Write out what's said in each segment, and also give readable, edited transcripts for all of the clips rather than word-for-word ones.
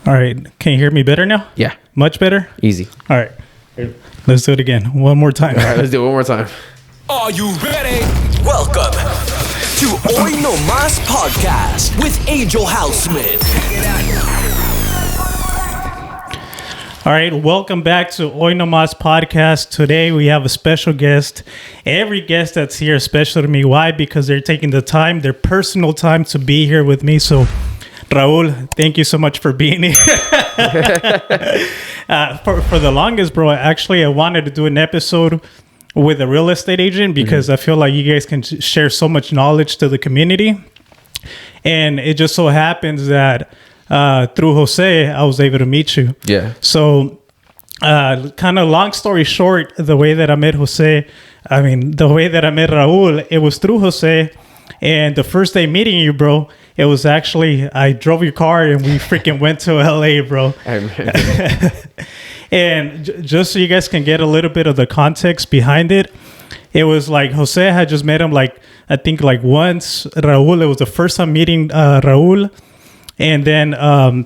All right. Can you hear me better now? Yeah. Much better? Easy. All right. Here, let's do it again. One more time. All right, let's do it one more time. Are you ready? Welcome to Hoy No Mas Podcast with Angel Houseman. All right. Welcome back to Hoy No Mas Podcast. Today we have a special guest. Every guest that's here is special to me. Why? Because they're taking the time, their personal time to be here with me. So, Raul, thank you so much for being here. For the longest, bro, I wanted to do an episode with a real estate agent because I feel like you guys can share so much knowledge to the community. And it just so happens that through Jose, I was able to meet you. Yeah. So kind of long story short, the way that I met Raul, it was through Jose. And the first day meeting you, bro, it was actually, I drove your car and we freaking went to LA, bro. I remember. And just so you guys can get a little bit of the context behind it, it was like Jose had just met him once. Raul, it was the first time meeting Raul. And then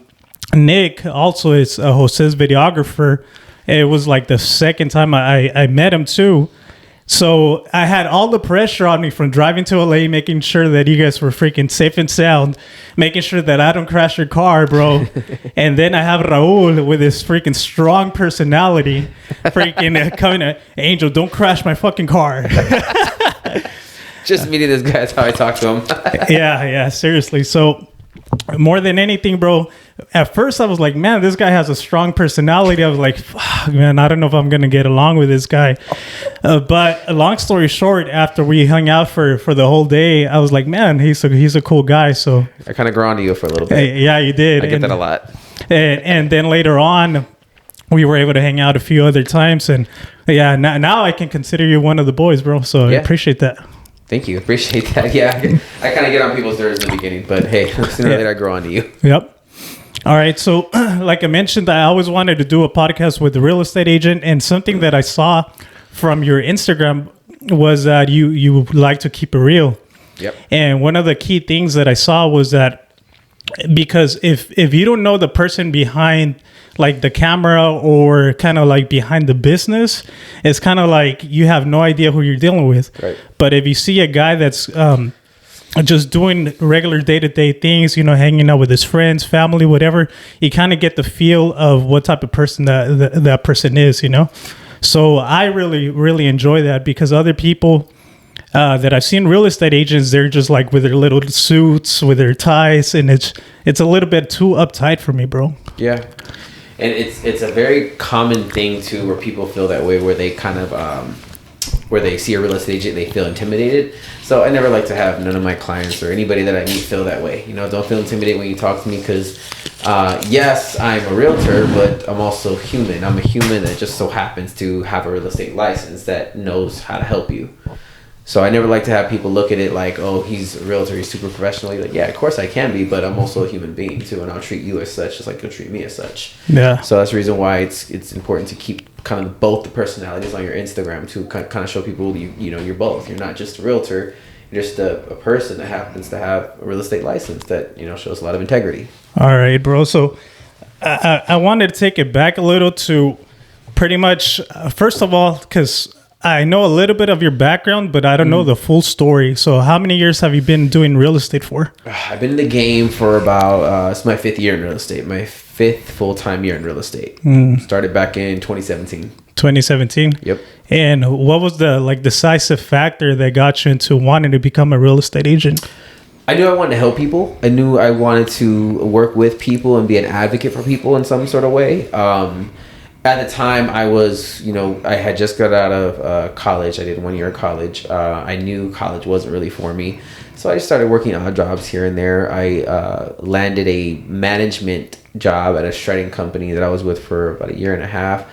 Nick also is Jose's videographer. It was like the second time I met him too. So I had all the pressure on me from driving to LA, making sure that you guys were freaking safe and sound, making sure that I don't crash your car, bro. And then I have Raul with his freaking strong personality, freaking coming at, Angel, don't crash my fucking car. Just meeting this guy, that's how I talk to him. Yeah, seriously. So more than anything, bro, at first I was like, man, this guy has a strong personality. I was like, fuck, man, I don't know if I'm going to get along with this guy. But long story short, after we hung out for the whole day, I was like, man, he's a cool guy. So I kind of grew onto you for a little bit. Yeah, you did. I get that a lot. And then later on, we were able to hang out a few other times. And yeah, now I can consider you one of the boys, bro. So Yeah. I appreciate that. Thank you. Appreciate that. Yeah, I kind of get on people's nerves in the beginning, but hey, sooner or later I grow onto you. Yep. All right. So like I mentioned, I always wanted to do a podcast with a real estate agent, and something that I saw from your Instagram was that you like to keep it real. Yep. And one of the key things that I saw was that because if you don't know the person behind like the camera or kind of like behind the business, it's kind of like you have no idea who you're dealing with. Right. But if you see a guy that's just doing regular day-to-day things, hanging out with his friends, family, whatever, you kind of get the feel of what type of person that person is, So I really, really enjoy that because other people that I've seen, real estate agents, they're just like with their little suits, with their ties, and it's a little bit too uptight for me, bro. Yeah. And it's a very common thing too, where people feel that way, where they kind of where they see a real estate agent, they feel intimidated. So I never like to have none of my clients or anybody that I meet feel that way. Don't feel intimidated when you talk to me because yes, I'm a realtor, but I'm also human. I'm a human that just so happens to have a real estate license that knows how to help you. So I never like to have people look at it like, oh, he's a realtor, he's super professional. You're like, yeah, of course I can be, but I'm also a human being too, and I'll treat you as such, just like you'll treat me as such. Yeah. So that's the reason why it's important to keep kind of both the personalities on your Instagram to kind of show people you're both. You're not just a realtor, you're just a person that happens to have a real estate license that shows a lot of integrity. All right, bro. So I wanted to take it back a little to pretty much first of all, because I know a little bit of your background, but I don't know the full story. So how many years have you been doing real estate for? I've been in the game for about, it's my 5th year in real estate, my 5th full-time year in real estate. Started back in 2017. 2017? Yep. And what was the decisive factor that got you into wanting to become a real estate agent? I knew I wanted to help people. I knew I wanted to work with people and be an advocate for people in some sort of way. At the time, I was, I had just got out of college. I did 1 year of college. I knew college wasn't really for me. So I just started working odd jobs here and there. I landed a management job at a shredding company that I was with for about 1.5 years.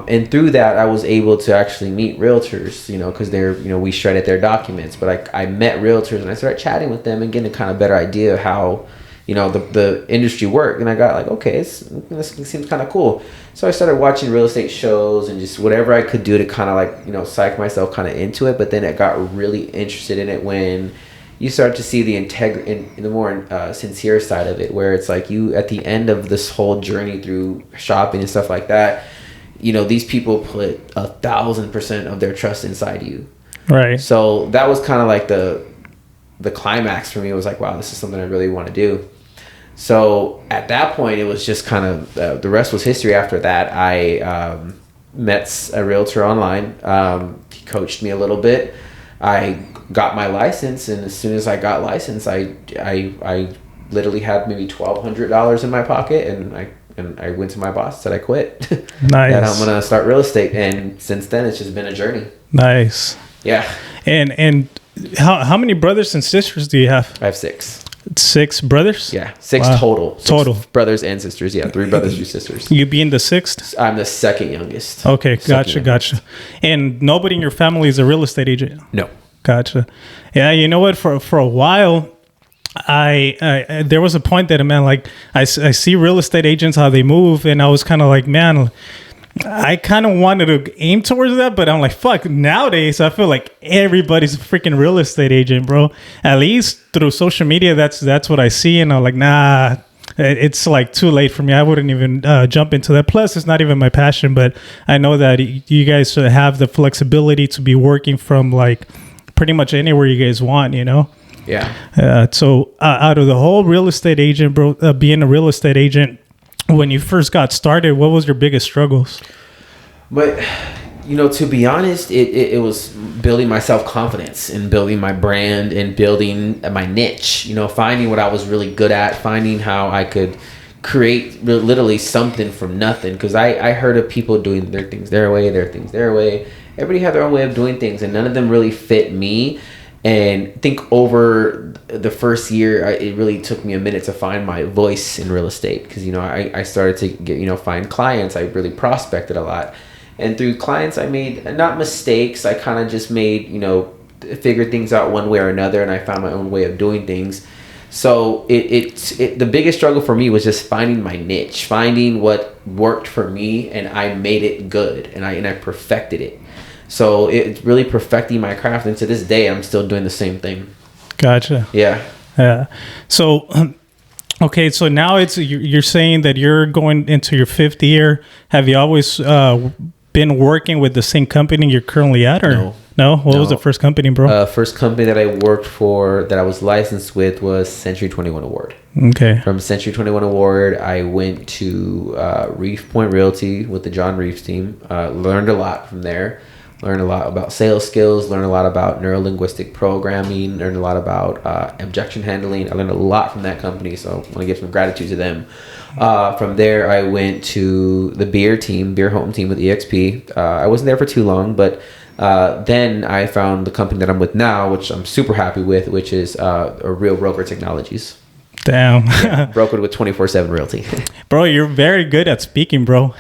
And through that, I was able to actually meet realtors, because we shredded their documents. But I met realtors and I started chatting with them and getting a kind of better idea of how the industry worked. And I got like, okay, this seems kind of cool. So I started watching real estate shows and just whatever I could do to kind of psych myself kind of into it. But then I got really interested in it when you start to see the in the more sincere side of it, where it's like you at the end of this whole journey through shopping and stuff like that, you know, these people put 1,000% of their trust inside you. Right. So that was kind of like the climax for me. It was like, wow, this is something I really want to do. So at that point, it was just kind of the rest was history. After that, I met a realtor online. He coached me a little bit. I got my license, and as soon as I got licensed, I literally had maybe $1,200 in my pocket, and I went to my boss, said I quit. Nice. And I'm gonna start real estate, and since then it's just been a journey. Nice. Yeah. And how many brothers and sisters do you have? I have 6. 6 brothers? Yeah, 6 Wow. total. 6 Total brothers and sisters. Yeah, 3 brothers, 2 sisters. You being the 6th? I'm the second youngest. Okay, Second gotcha. youngest. And nobody in your family is a real estate agent? No. Gotcha. Yeah, you know what? For a while, I there was a point that, man, like I see real estate agents, how they move, and I was kind of like, man, I kind of wanted to aim towards that, but I'm like, fuck, nowadays I feel like everybody's a freaking real estate agent, bro. At least through social media, that's what I see, and I'm like, nah, it's like too late for me. I wouldn't even jump into that. Plus, it's not even my passion, but I know that you guys have the flexibility to be working from like pretty much anywhere you guys want, you know? Yeah. So out of the whole real estate agent, bro, being a real estate agent, when you first got started, what was your biggest struggles? But, you know, to be honest, it was building my self-confidence and building my brand and building my niche, you know, finding what I was really good at, finding how I could create literally something from nothing. Because I heard of people doing their things their way, Everybody had their own way of doing things, and none of them really fit me. And I think over the first year, it really took me a minute to find my voice in real estate, because, you know, I started to get, you know, find clients. I really prospected a lot. And through clients, I made not mistakes. I kind of just made, you know, figured things out one way or another, and I found my own way of doing things. So the biggest struggle for me was just finding my niche, finding what worked for me, and I made it good, and I perfected it. So it's really perfecting my craft, and to this day, I'm still doing the same thing. Gotcha. Yeah. Yeah. So, okay, so now you're saying that you're going into your 5th year. Have you always been working with the same company you're currently at, or no? What was the first company, bro? First company that I worked for that I was licensed with was Century 21 Award. Okay. From Century 21 Award, I went to Reef Point Realty with the John Reeves team. Learned a lot from there. Learned a lot about sales skills, learned a lot about neuro-linguistic programming, learned a lot about objection handling. I learned a lot from that company, so I want to give some gratitude to them. From there, I went to the beer home team with EXP. I wasn't there for too long, but then I found the company that I'm with now, which I'm super happy with, which is a Real Broker Technologies. Damn. Yeah, brokered with 24/7 Realty. Bro, you're very good at speaking, bro.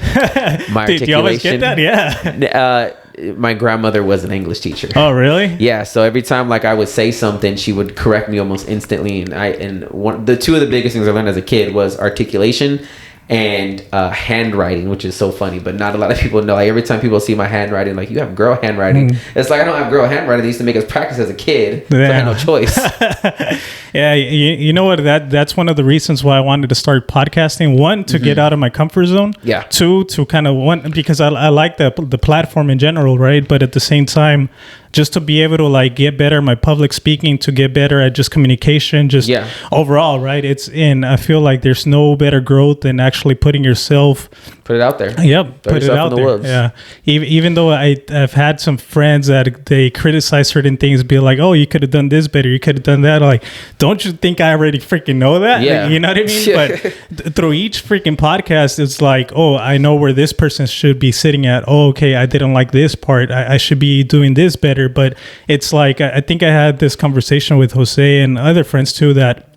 My Do you always get that? Yeah. My grandmother was an English teacher. Oh, really? Yeah. So every time like I would say something, she would correct me almost instantly. And the two of the biggest things I learned as a kid was articulation and handwriting, which is so funny, but not a lot of people know. Like every time people see my handwriting, like, you have girl handwriting. It's like, I don't have girl handwriting. They used to make us practice as a kid. So I had no choice. Yeah, you know what? That's one of the reasons why I wanted to start podcasting. One, to get out of my comfort zone. Yeah. 2, to kind of because I like the platform in general, right? But at the same time, just to be able to like get better at my public speaking, to get better at just communication, just overall, right? I feel like there's no better growth than actually putting yourself. Put it out there. Yep. Put it out there. Woods. Yeah. Even though I've had some friends that they criticize certain things, be like, oh, you could have done this better. You could have done that. Like, don't you think I already freaking know that? Yeah. Like, you know what I mean? But through each freaking podcast, it's like, oh, I know where this person should be sitting at. Oh, okay, I didn't like this part. I should be doing this better. But it's like, I think I had this conversation with Jose and other friends too, that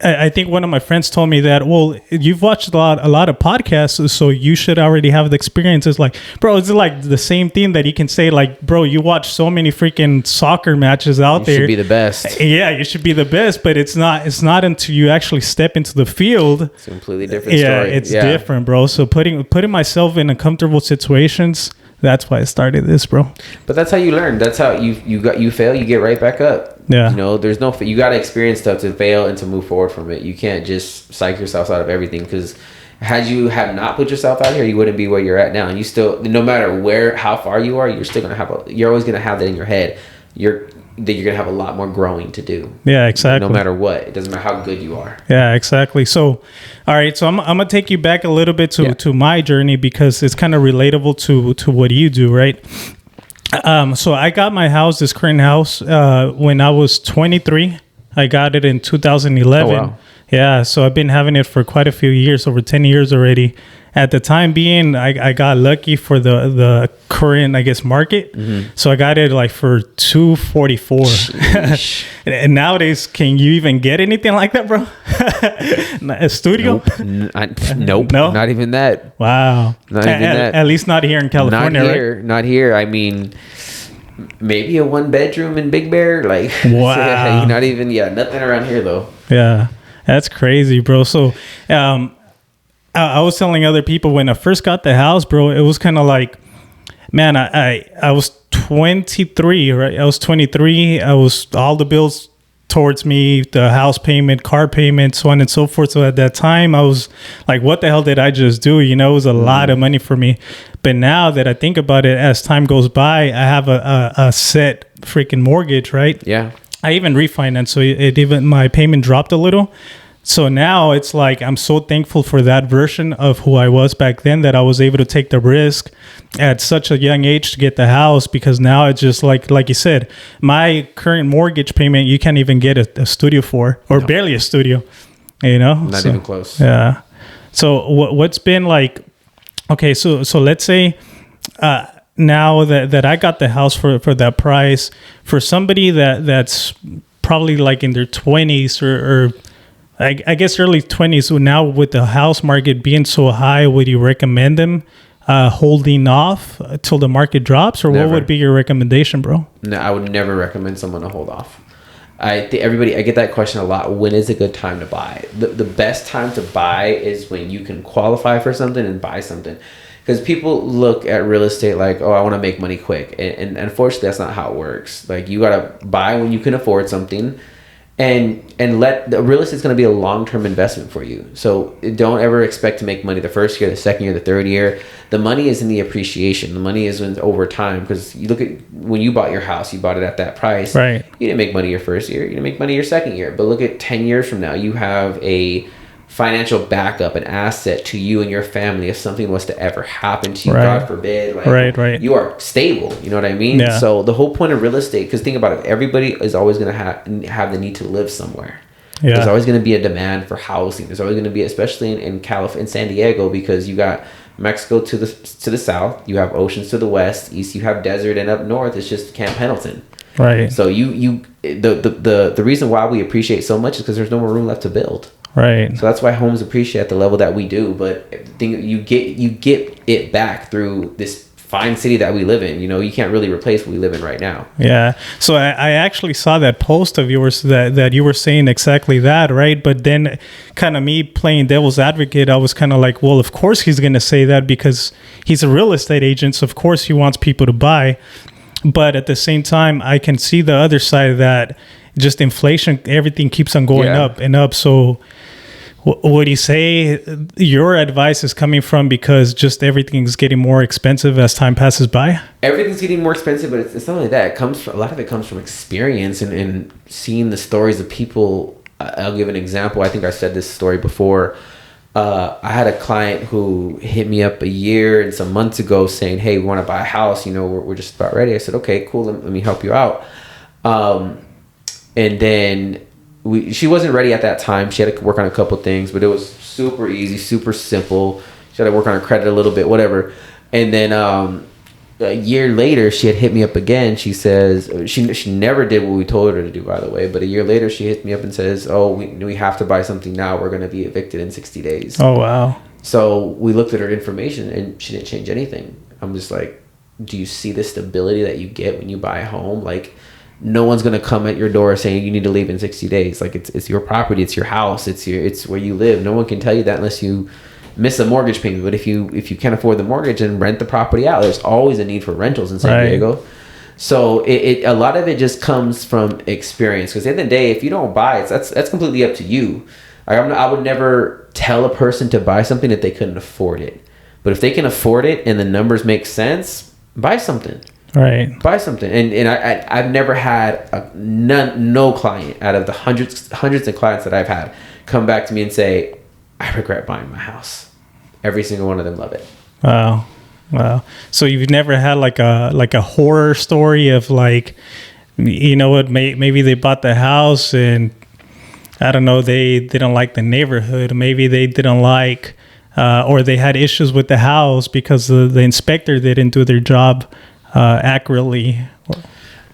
I think one of my friends told me that, well, you've watched a lot of podcasts, so you should already have the experience. It's like, bro, it's like the same thing that you can say, like, bro, you watch so many freaking soccer matches out there. You should be the best. Yeah, you should be the best, but it's not until you actually step into the field. It's a completely different story. It's different, bro. So putting myself in uncomfortable situations, that's why I started this, bro. But that's how you learn. That's how you fail, you get right back up. Yeah. You know, you got to experience stuff to fail and to move forward from it. You can't just psych yourself out of everything, because had you have not put yourself out here, you wouldn't be where you're at now. And you still, no matter how far you are, you're still going to you're always going to have that in your head. You're going to have a lot more growing to do. Yeah, exactly. No matter what. It doesn't matter how good you are. Yeah, exactly. So, all right. So I'm going to take you back a little bit to my journey, because it's kind of relatable to what you do, right? So I got my house, this current house, when I was 23. I got it in 2011. Oh, wow. Yeah, so I've been having it for quite a few years, over 10 years already. At the time being, I got lucky for the current, I guess, market. Mm-hmm. So I got it like for $244. And nowadays, can you even get anything like that, bro? A studio? Nope. No? Not even that. Wow. Not even that. At least not here in California, right? Not here. I mean, maybe a 1-bedroom in Big Bear. Like, wow. Not even, nothing around here, though. Yeah. That's crazy, bro. So, I was telling other people when I first got the house, bro, it was kind of like, man, I was 23, right? I was 23. I was all the bills towards me, the house payment, car payment, so on and so forth. So at that time, I was like, what the hell did I just do? You know, it was a lot of money for me. But now that I think about it, as time goes by, I have a set freaking mortgage, right? Yeah. I even refinanced, so even my payment dropped a little. So now it's like I'm so thankful for that version of who I was back then, that I was able to take the risk at such a young age to get the house, because now it's just like you said, my current mortgage payment, you can't even get a studio for, or barely a studio, you know? Not even close. Yeah. So what's been like, okay, so let's say, now that I got the house for that price, for somebody that's probably like in their 20s or I guess early 20s, so now with the house market being so high, would you recommend them holding off till the market drops, or Never. what would be your recommendation, bro? No, I would never recommend someone to hold off. I think I get that question a lot. When is a good time to buy? The best time to buy is when you can qualify for something and buy something. Because people look at real estate like, oh, I want to make money quick. And unfortunately, that's not how it works. Like, you got to buy when you can afford something. And let the real estate is going to be a long-term investment for you. So don't ever expect to make money the first year, the second year, the third year. The money is in the appreciation. The money is over time. Because you look at when you bought your house, you bought it at that price. Right. You didn't make money your first year. You didn't make money your second year. But look at 10 years from now, you have a financial backup, an asset to you and your family if something was to ever happen to you, right. God forbid. Like, right. You are stable. You know what I mean? Yeah. So the whole point of real estate, because think about it, everybody is always going to have the need to live somewhere. Yeah. There's always going to be a demand for housing. There's always going to be, especially in California, in San Diego, because you got Mexico to the south, you have oceans to the west, east you have desert, and up north it's just Camp Pendleton. Right. So the reason why we appreciate so much is because there's no more room left to build. Right. So that's why homes appreciate at the level that we do. But you get it back through this fine city that we live in. You know, you can't really replace what we live in right now. Yeah. So I actually saw that post of yours that you were saying exactly that, right? But then kind of me playing devil's advocate, I was kind of like, well, of course he's going to say that because he's a real estate agent. So of course he wants people to buy. But at the same time, I can see the other side of that. Just inflation, everything keeps on going up and up. So what do you say your advice is coming from, because just everything's getting more expensive as time passes by? Everything's getting more expensive, but it's not only that. A lot of it comes from experience and seeing the stories of people. I'll give an example. I think I said this story before. I had a client who hit me up a year and some months ago saying, hey, we want to buy a house. You know, we're just about ready. I said, okay, cool. Let me help you out. And then she wasn't ready at that time. She had to work on a couple things, but it was super easy, super simple. She had to work on her credit a little bit, whatever. And then a year later, she had hit me up again. She says, she never did what we told her to do, by the way. But a year later, she hit me up and says, oh, we have to buy something now. We're going to be evicted in 60 days. Oh, wow. So we looked at her information and she didn't change anything. I'm just like, do you see the stability that you get when you buy a home? Like, no one's going to come at your door saying you need to leave in 60 days. Like, it's your property, it's your house, it's where you live. No one can tell you that unless you miss a mortgage payment. But if you can't afford the mortgage and rent the property out, there's always a need for rentals in San Diego. So it a lot of it just comes from experience. Because at the end of the day, if you don't buy it, that's completely up to you. I would never tell a person to buy something if they couldn't afford it. But if they can afford it and the numbers make sense, buy something. Right. Buy something. And I've never had no client out of the hundreds of clients that I've had come back to me and say, I regret buying my house. Every single one of them love it. Wow. So you've never had like a horror story of like, you know what, maybe they bought the house and I don't know, they didn't like the neighborhood. Maybe they didn't like, or they had issues with the house because the inspector didn't do their job accurately.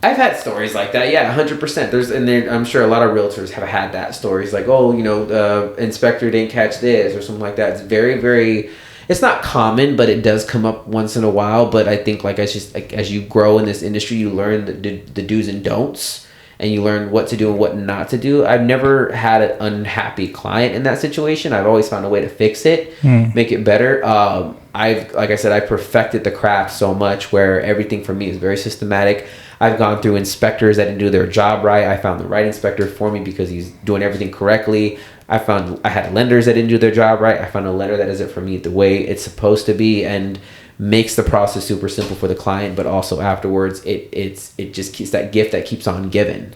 I've had stories like that. Yeah, 100%. I'm sure a lot of realtors have had that stories like, oh, the inspector didn't catch this or something like that. It's very, very, it's not common, but it does come up once in a while. But I think as you grow in this industry, you learn the do's and don'ts, and you learn what to do and what not to do. I've never had an unhappy client in that situation. I've always found a way to fix it, make it better. Like I said, I perfected the craft so much where everything for me is very systematic. I've gone through inspectors that didn't do their job right. I found the right inspector for me because he's doing everything correctly. I had lenders that didn't do their job right. I found a lender that does it for me the way it's supposed to be and makes the process super simple for the client, but also afterwards it just keeps that gift that keeps on giving.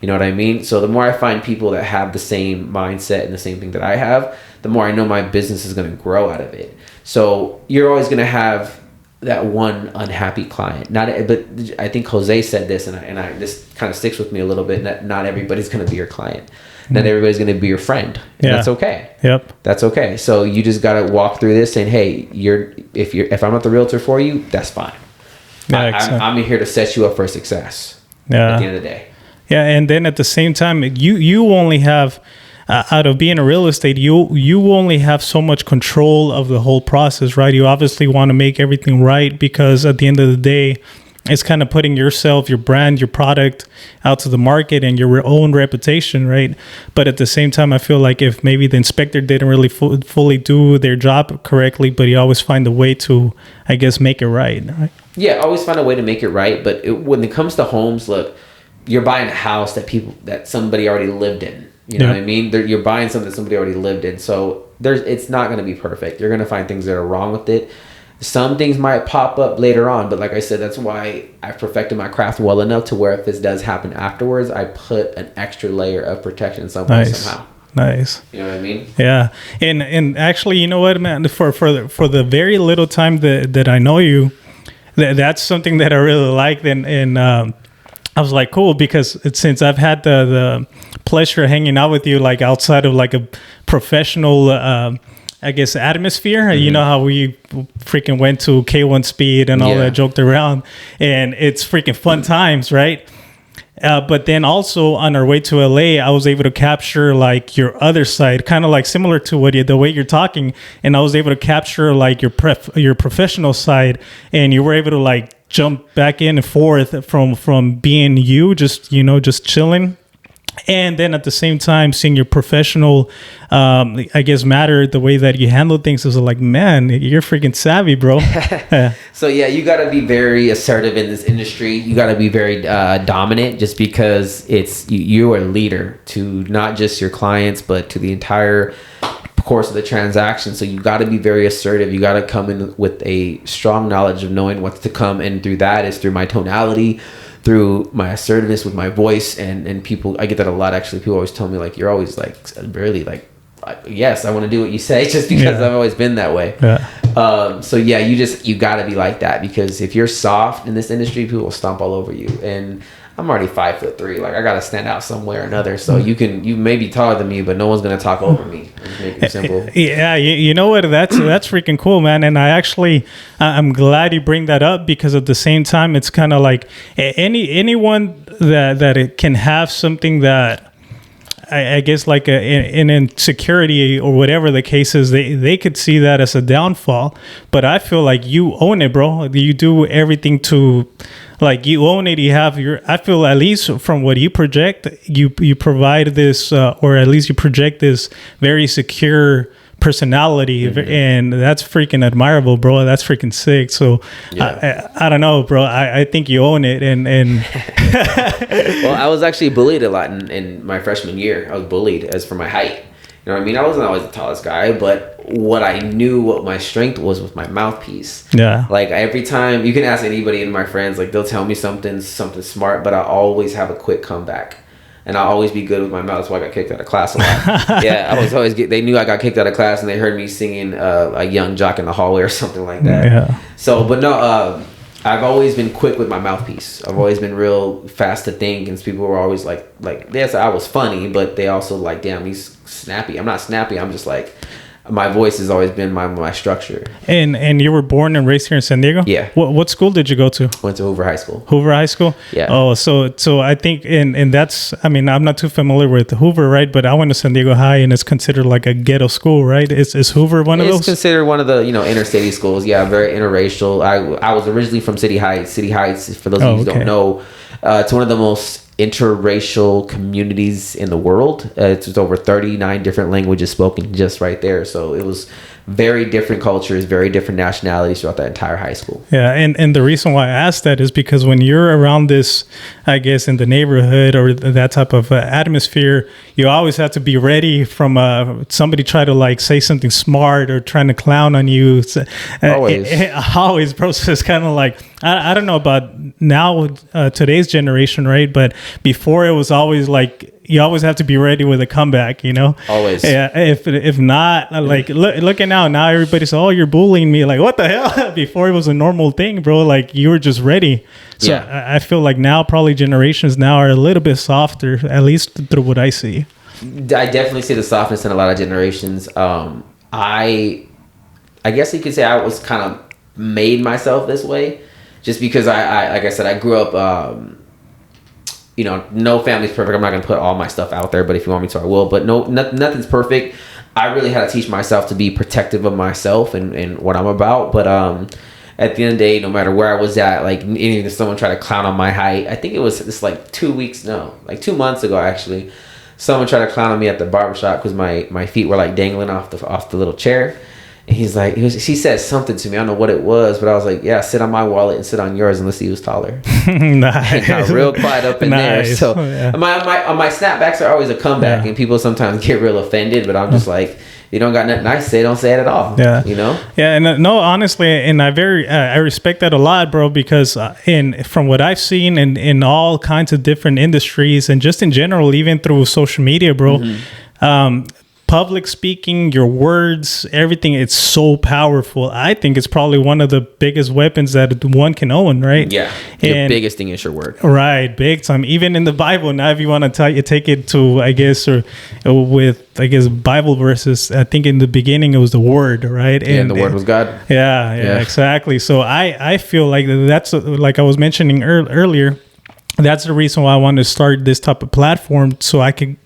You know what I mean? So the more I find people that have the same mindset and the same thing that I have, the more I know my business is going to grow out of it. So you're always going to have that one unhappy client. But I think Jose said this, and I this kind of sticks with me a little bit. That not everybody's going to be your client. Not everybody's going to be your friend. And that's okay. Yep. That's okay. So you just got to walk through this saying, hey, if I'm not the realtor for you, that's fine. Yeah, I'm here to set you up for success. Yeah. At the end of the day. Yeah, and then at the same time, you only have, out of being a real estate, you only have so much control of the whole process, right? You obviously want to make everything right because at the end of the day, it's kind of putting yourself, your brand, your product out to the market and your own reputation, right? But at the same time, I feel like if maybe the inspector didn't really fully do their job correctly, but you always find a way to, I guess, make it right? Yeah, always find a way to make it right. But when it comes to homes, look, you're buying a house that somebody already lived in. You know what I mean? You're buying something that somebody already lived in. So it's not going to be perfect. You're going to find things that are wrong with it. Some things might pop up later on, but like I said, that's why I've perfected my craft well enough to where if this does happen afterwards, I put an extra layer of protection somehow. Nice. You know what I mean? Yeah. And actually, you know what, man? For the very little time that I know you, that's something that I really liked, and I was like, cool, because since I've had the pleasure of hanging out with you, like outside of like a professional, I guess, atmosphere. Mm-hmm. You know how we freaking went to K1 Speed and all that, joked around, and it's freaking fun times, right? But then also on our way to LA, I was able to capture like your other side, kind of like similar to the way you're talking, and I was able to capture like your professional side, and you were able to like jump back in and forth from being you, just chilling. And then at the same time, seeing your professional, I guess, matter, the way that you handle things, is like, man, you're freaking savvy, bro. So yeah, you got to be very assertive in this industry. You got to be very dominant, just because you're a leader to not just your clients, but to the entire course of the transaction. So you got to be very assertive. You got to come in with a strong knowledge of knowing what's to come, and through that is through my tonality, through my assertiveness with my voice, and people, I get that a lot actually. People always tell me like, you're always like really like, yes, I want to do what you say, just because I've always been that way. So yeah, you got to be like that, because if you're soft in this industry, people will stomp all over you. And I'm already 5'3", like I gotta stand out somewhere or another. So you may be taller than me, but no one's gonna talk over me. Just make it simple. Yeah, you know what? That's freaking cool, man. And I'm glad you bring that up, because at the same time, it's kind of like anyone that it can have something that I guess like an insecurity or whatever the case is, they could see that as a downfall. But I feel like you own it, bro. You do everything to, like, you own it. You have I feel, at least from what you project, you provide this, or at least you project this very secure personality, and that's freaking admirable, bro. That's freaking sick. So I don't know, bro. I think you own it. And well, I was actually bullied a lot in my freshman year. I was bullied as for my height. You know what I mean? I wasn't always the tallest guy, but what I knew what my strength was with my mouthpiece. Yeah. Like every time, you can ask anybody in my friends, like they'll tell me something smart, but I always have a quick comeback. And I'll always be good with my mouth. That's why I got kicked out of class a lot. Yeah, I was always they knew I got kicked out of class, and they heard me singing a Young Jock in the hallway or something like that. Yeah. So, but no, I've always been quick with my mouthpiece. I've always been real fast to think, and people were always like, yes, I was funny, but they also like, damn, he's snappy. I'm not snappy. I'm just like, my voice has always been my structure. And you were born and raised here in San Diego? Yeah. What school did you go to? Went to Hoover High School. Hoover High School? Yeah. Oh, so I think, and that's, I mean, I'm not too familiar with Hoover, right? But I went to San Diego High, and it's considered like a ghetto school, right? Is Hoover one of those? It's considered one of the, inner city schools. Yeah, very interracial. I was originally from City Heights. City Heights, for those of you who don't know, it's one of the most interracial communities in the world. It's over 39 different languages spoken just right there. So it was very different cultures, very different nationalities throughout that entire high school. Yeah, and the reason why I asked that is because when you're around this, I guess, in the neighborhood or that type of atmosphere, you always have to be ready from somebody try to like say something smart or trying to clown on you. So, always, bro. So it's kind of like, I don't know about now, today's generation, right? But before it was always like, you always have to be ready with a comeback, Always. Yeah. If not, like, look at now everybody's, oh, you're bullying me. Like, what the hell? Before it was a normal thing, bro. Like, you were just ready. So yeah. I feel like now probably generations now are a little bit softer, at least through what I see. I definitely see the softness in a lot of generations. I guess you could say I was kind of made myself this way just because I like I said, I grew up, no family's perfect. I'm not going to put all my stuff out there, but if you want me to, I will. But nothing's perfect. I really had to teach myself to be protective of myself and what I'm about. But at the end of the day, no matter where I was at, like even if someone tried to clown on my height, I think it was just like 2 months ago, actually, someone tried to clown on me at the barbershop because my feet were like dangling off the little chair. And he's like, he said something to me. I don't know what it was, but I was like, yeah, sit on my wallet and sit on yours and let's see who's taller. Nice. And got real quiet up in there. So my snapbacks are always a comeback, and people sometimes get real offended, but I'm just like, you don't got nothing nice to say, don't say it at all. Yeah. Yeah. And no, honestly, and I respect that a lot, bro, because from what I've seen in all kinds of different industries and just in general, even through social media, bro, public speaking, your words, everything, it's so powerful. I think it's probably one of the biggest weapons that one can own, right? Yeah. Your biggest thing is your word. Right, big time. Even in the Bible, now if you want to take it to, I guess, or with, I guess, Bible verses, I think in the beginning it was the word, right? And the word was God. Yeah, exactly. So I feel like that's, like I was mentioning earlier, that's the reason why I wanted to start this type of platform, so I could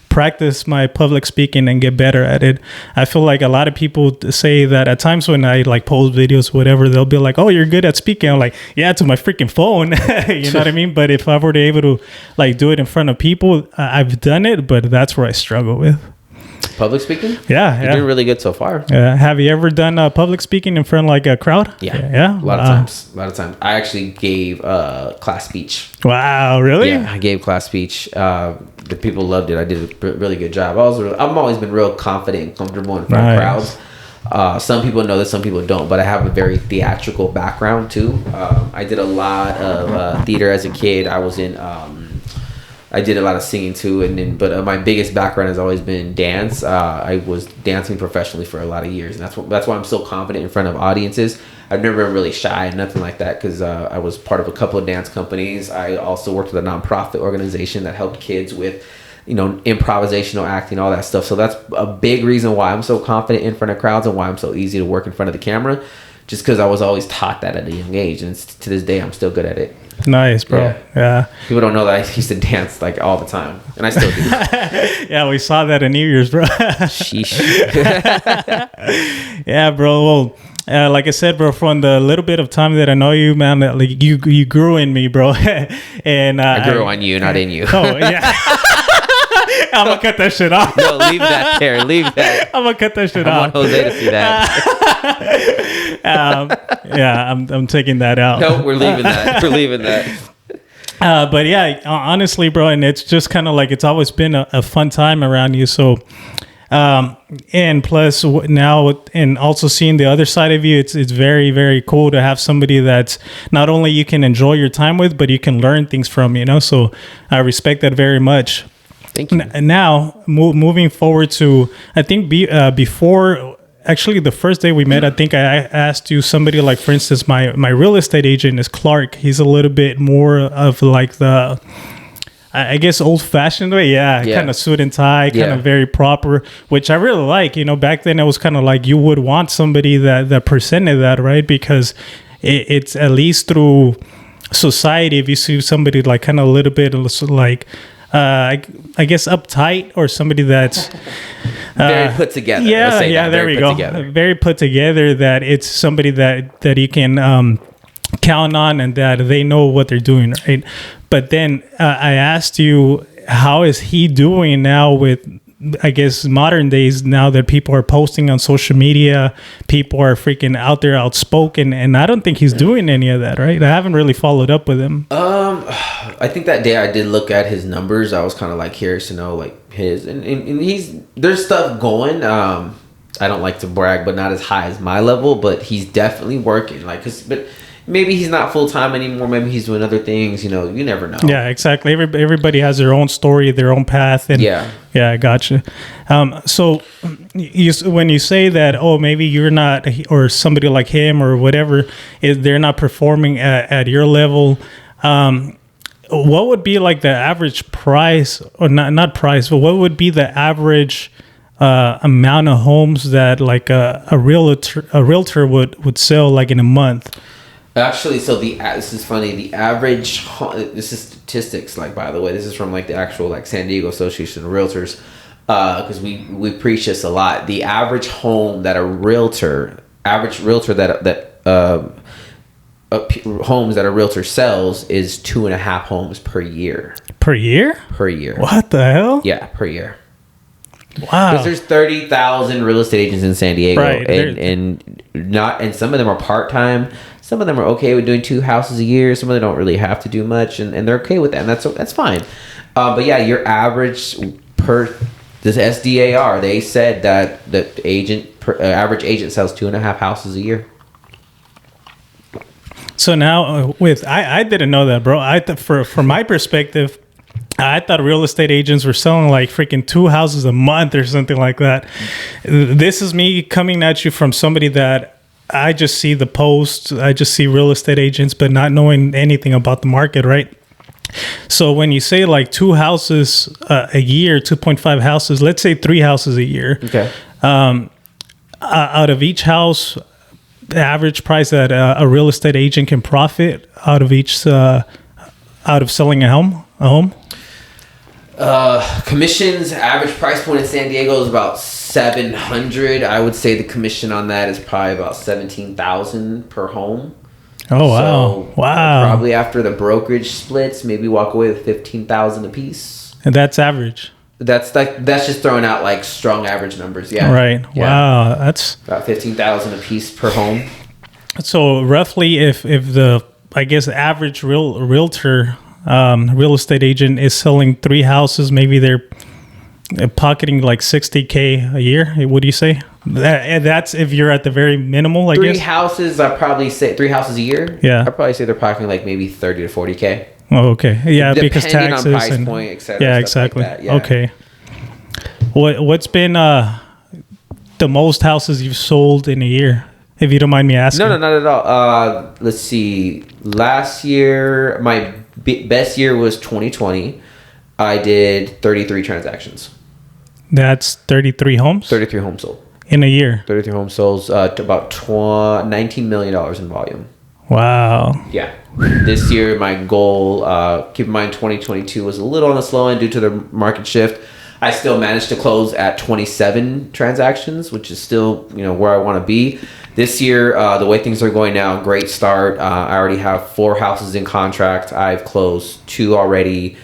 practice my public speaking and get better at it. I feel like a lot of people say that at times when I like post videos, whatever, they'll be like, oh, you're good at speaking. I'm like, yeah, to my freaking phone. You know what I mean? But if I were to able to like do it in front of people, I've done it, but that's where I struggle with. Public speaking? Yeah. You're doing really good so far. Have you ever done public speaking in front of like a crowd? Yeah. A lot of times. I actually gave class speech. Wow, really? Yeah, I gave class speech. The people loved it. I did a really good job. I've always been real confident and comfortable in front of crowds. Some people know this, some people don't, but I have a very theatrical background too. I did a lot of theater as a kid. I did a lot of singing too, but my biggest background has always been dance. I was dancing professionally for a lot of years, and that's why I'm so confident in front of audiences. I've never been really shy and nothing like that because I was part of a couple of dance companies. I also worked with a nonprofit organization that helped kids with, improvisational acting, all that stuff. So that's a big reason why I'm so confident in front of crowds and why I'm so easy to work in front of the camera, just because I was always taught that at a young age, and to this day I'm still good at it. Nice, bro. Yeah. People don't know that I used to dance like all the time, and I still do. Yeah, we saw that in New Year's, bro. Sheesh. Yeah, bro. Well, like I said, bro, from the little bit of time that I know you, man, that like you grew in me, bro. And I grew on you, not in you. Oh yeah. I'm gonna cut that shit off. No, leave that there. Leave that. I'm gonna cut that shit I off. want Jose to see that. Yeah, I'm taking that out. No, we're leaving that. We're leaving that. But yeah, honestly, bro, and it's just kind of like it's always been a fun time around you. So, and plus now, and also seeing the other side of you, it's very, very cool to have somebody that's not only you can enjoy your time with, but you can learn things from. So I respect that very much. Thank you. Now, moving forward to, I think before. Actually, the first day we met, I think I asked you somebody like, for instance, my real estate agent is Clark. He's a little bit more of like the, I guess, old-fashioned way. Yeah. Kind of suit and tie, kind of very proper, which I really like. Back then it was kind of like you would want somebody that presented that, right? Because it's at least through society, if you see somebody like kind of a little bit like, I guess uptight or somebody that's very put together. Yeah, there we go. Very put together, that it's somebody that you can count on and that they know what they're doing, right? But then I asked you, how is he doing now with, I guess, modern days, now that people are posting on social media, people are freaking out there outspoken, and I don't think he's doing any of that, right? I haven't really followed up with him. I think that day I did look at his numbers. I was kind of like curious to know like his, and there's stuff going. I don't like to brag, but not as high as my level, but he's definitely working. But maybe he's not full time anymore. Maybe he's doing other things. You never know. Yeah, exactly. Everybody has their own story, their own path, and yeah, I gotcha. So when you say that, oh, maybe you're not, or somebody like him or whatever, they're not performing at your level. What would be like the average price, or not price, but what would be the average amount of homes that like a realtor would sell like in a month? Actually, so this is funny. The average, this is statistics. Like, by the way, this is from like the actual like San Diego Association of Realtors, because we preach this a lot. The average home that homes that a realtor sells is 2.5 homes per year. Per year? Per year. What the hell? Yeah, per year. Wow. Because there's 30,000 real estate agents in San Diego, right, and some of them are part time. Some of them are okay with doing 2 houses a year. Some of them don't really have to do much, and they're okay with that. And that's fine. But yeah, your average per this SDAR, they said that the average agent sells 2.5 houses a year. So now I didn't know that, bro. From my perspective, I thought real estate agents were selling like freaking 2 houses a month or something like that. This is me coming at you from somebody that I just see the posts. I just see real estate agents, but not knowing anything about the market, right? So when you say like 2 houses a year, 2.5 houses, let's say 3 houses a year. Okay. Out of each house, the average price that a real estate agent can profit out of selling a home? Commissions, average price point in San Diego is about $700. I would say the commission on that is probably about $17,000 per home. Oh, wow. So wow. Probably after the brokerage splits, maybe walk away with $15,000 a piece. And that's average. That's just throwing out like strong average numbers. Yeah. Right. Yeah. Wow. That's about $15,000 a piece per home. So roughly, if the, I guess, average realtor, real estate agent is selling 3 houses, maybe they're pocketing like $60K a year. What do you say? That's if you're at the very minimal, I guess. 3 houses, I'd probably say 3 houses a year. Yeah. I'd probably say they're pocketing like maybe $30 to $40K. Oh, okay. Yeah, because depending taxes on price and point, etc. Yeah, exactly. Like that, yeah. Okay. What's been the most houses you've sold in a year, if you don't mind me asking? No, not at all. Let's see. Last year, my best year was 2020. I did 33 transactions. That's 33 homes? 33 homes sold. In a year? 33 homes sold to about $19 million in volume. Wow. Yeah. This year, my goal, keep in mind 2022 was a little on the slow end due to the market shift. I still managed to close at 27 transactions, which is still, where I want to be. This year, the way things are going now, great start. I already have 4 houses in contract. I've closed 2 already.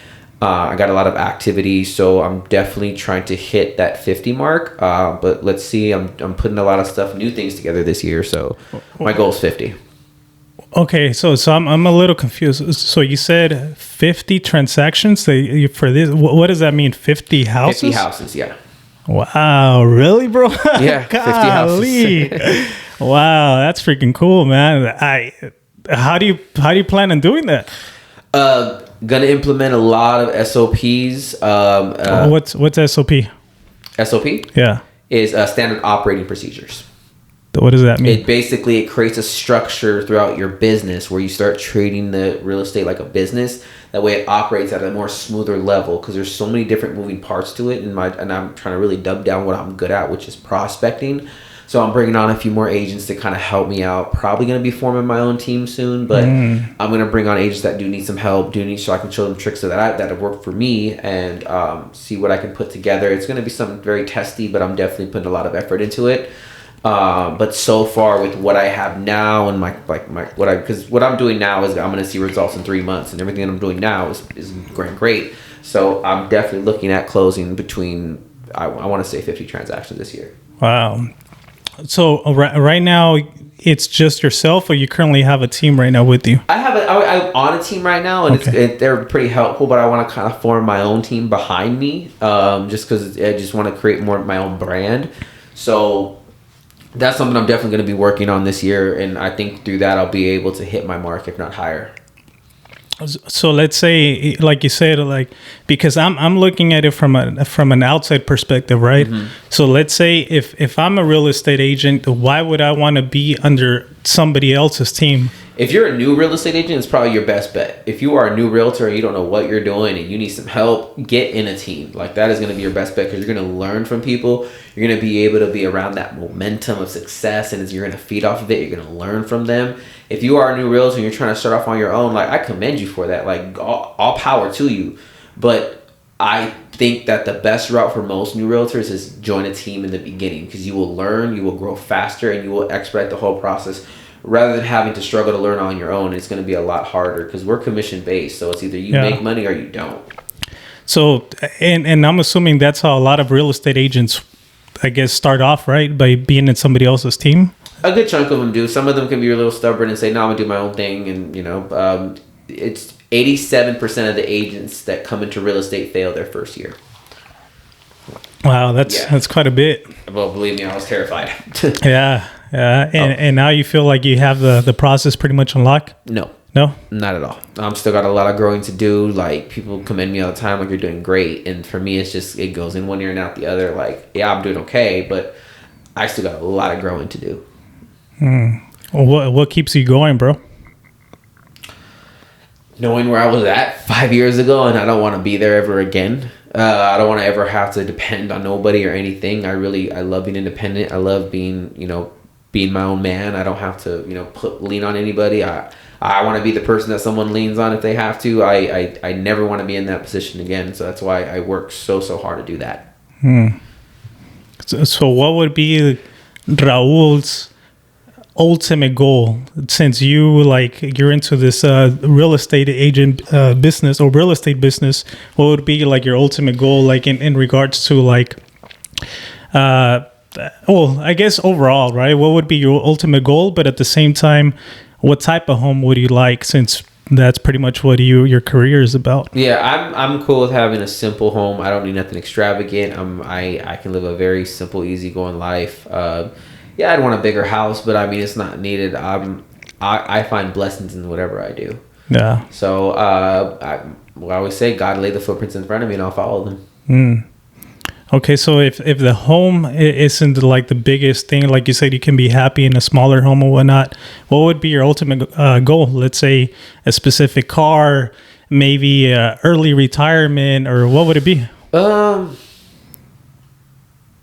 I got a lot of activity, so I'm definitely trying to hit that 50 mark. But let's see, I'm putting a lot of stuff, new things together this year. So my goal is 50. Okay, so I'm a little confused. So you said 50 transactions for this. What does that mean? 50 houses? 50 houses, yeah. Wow, really, bro? Yeah, 50 houses. Wow, that's freaking cool, man. How do you plan on doing that? Gonna implement a lot of SOPs. What's SOP? SOP? Yeah. Is standard operating procedures. What does that mean? It creates a structure throughout your business where you start treating the real estate like a business. That way it operates at a more smoother level, because there's so many different moving parts to it. And I'm trying to really dub down what I'm good at, which is prospecting. So I'm bringing on a few more agents to kind of help me out. Probably going to be forming my own team soon, but I'm going to bring on agents that do need some help, so I can show them tricks that have worked for me, and see what I can put together. It's going to be something very testy, but I'm definitely putting a lot of effort into it. But so far with what I have now and because what I'm doing now is I'm going to see results in 3 months, and everything that I'm doing now is going great. So I'm definitely looking at closing between, I want to say 50 transactions this year. Wow. So right now it's just yourself, or you currently have a team right now with you? I'm on a team right now, and they're pretty helpful, but I want to kind of form my own team behind me, just because I just want to create more of my own brand. So that's something I'm definitely going to be working on this year, and I think through that I'll be able to hit my mark, if not higher. So let's say, like you said, because I'm looking at it from an outside perspective, right? Mm-hmm. So let's say if I'm a real estate agent, why would I want to be under somebody else's team? If you're a new real estate agent, it's probably your best bet. If you are a new realtor and you don't know what you're doing and you need some help, get in a team. That is going to be your best bet, because you're going to learn from people. You're going to be able to be around that momentum of success, and you're going to feed off of it. You're going to learn from them. If you are a new realtor and you're trying to start off on your own, I commend you for that. All power to you. But I think that the best route for most new realtors is join a team in the beginning, because you will learn, you will grow faster, and you will expedite the whole process, rather than having to struggle to learn on your own. It's going to be a lot harder, because we're commission based. So it's either you make money or you don't. So, and I'm assuming that's how a lot of real estate agents, I guess, start off, right? By being in somebody else's team. A good chunk of them do. Some of them can be a little stubborn and say, no, I'm going to do my own thing. And, it's 87% of the agents that come into real estate fail their first year. Wow, that's quite a bit. Well, believe me, I was terrified. Yeah. And now you feel like you have the process pretty much unlocked? No, not at all. I'm still got a lot of growing to do. People commend me all the time, you're doing great. And for me, it's just, it goes in one ear and out the other. I'm doing okay, but I still got a lot of growing to do. What keeps you going, bro? Knowing where I was at 5 years ago, and I don't want to be there ever again. I don't want to ever have to depend on nobody or anything. I love being independent. I love being my own man. I don't have to, lean on anybody. I want to be the person that someone leans on if they have to. I never want to be in that position again. So that's why I work so hard to do that. So what would be Raul's ultimate goal, since you're into this real estate agent business or real estate business? What would be your ultimate goal, in regards to I guess overall, right? What would be your ultimate goal? But at the same time, what type of home would you like, since that's pretty much what your career is about? Yeah, I'm cool with having a simple home. I don't need nothing extravagant. I can live a very simple, easygoing life. I'd want a bigger house, but it's not needed. I find blessings in whatever I do. Yeah. So I always say, God laid the footprints in front of me, and I'll follow them. Okay, so if the home isn't the biggest thing, like you said, you can be happy in a smaller home or whatnot, what would be your ultimate goal? Let's say a specific car, maybe early retirement, or what would it be?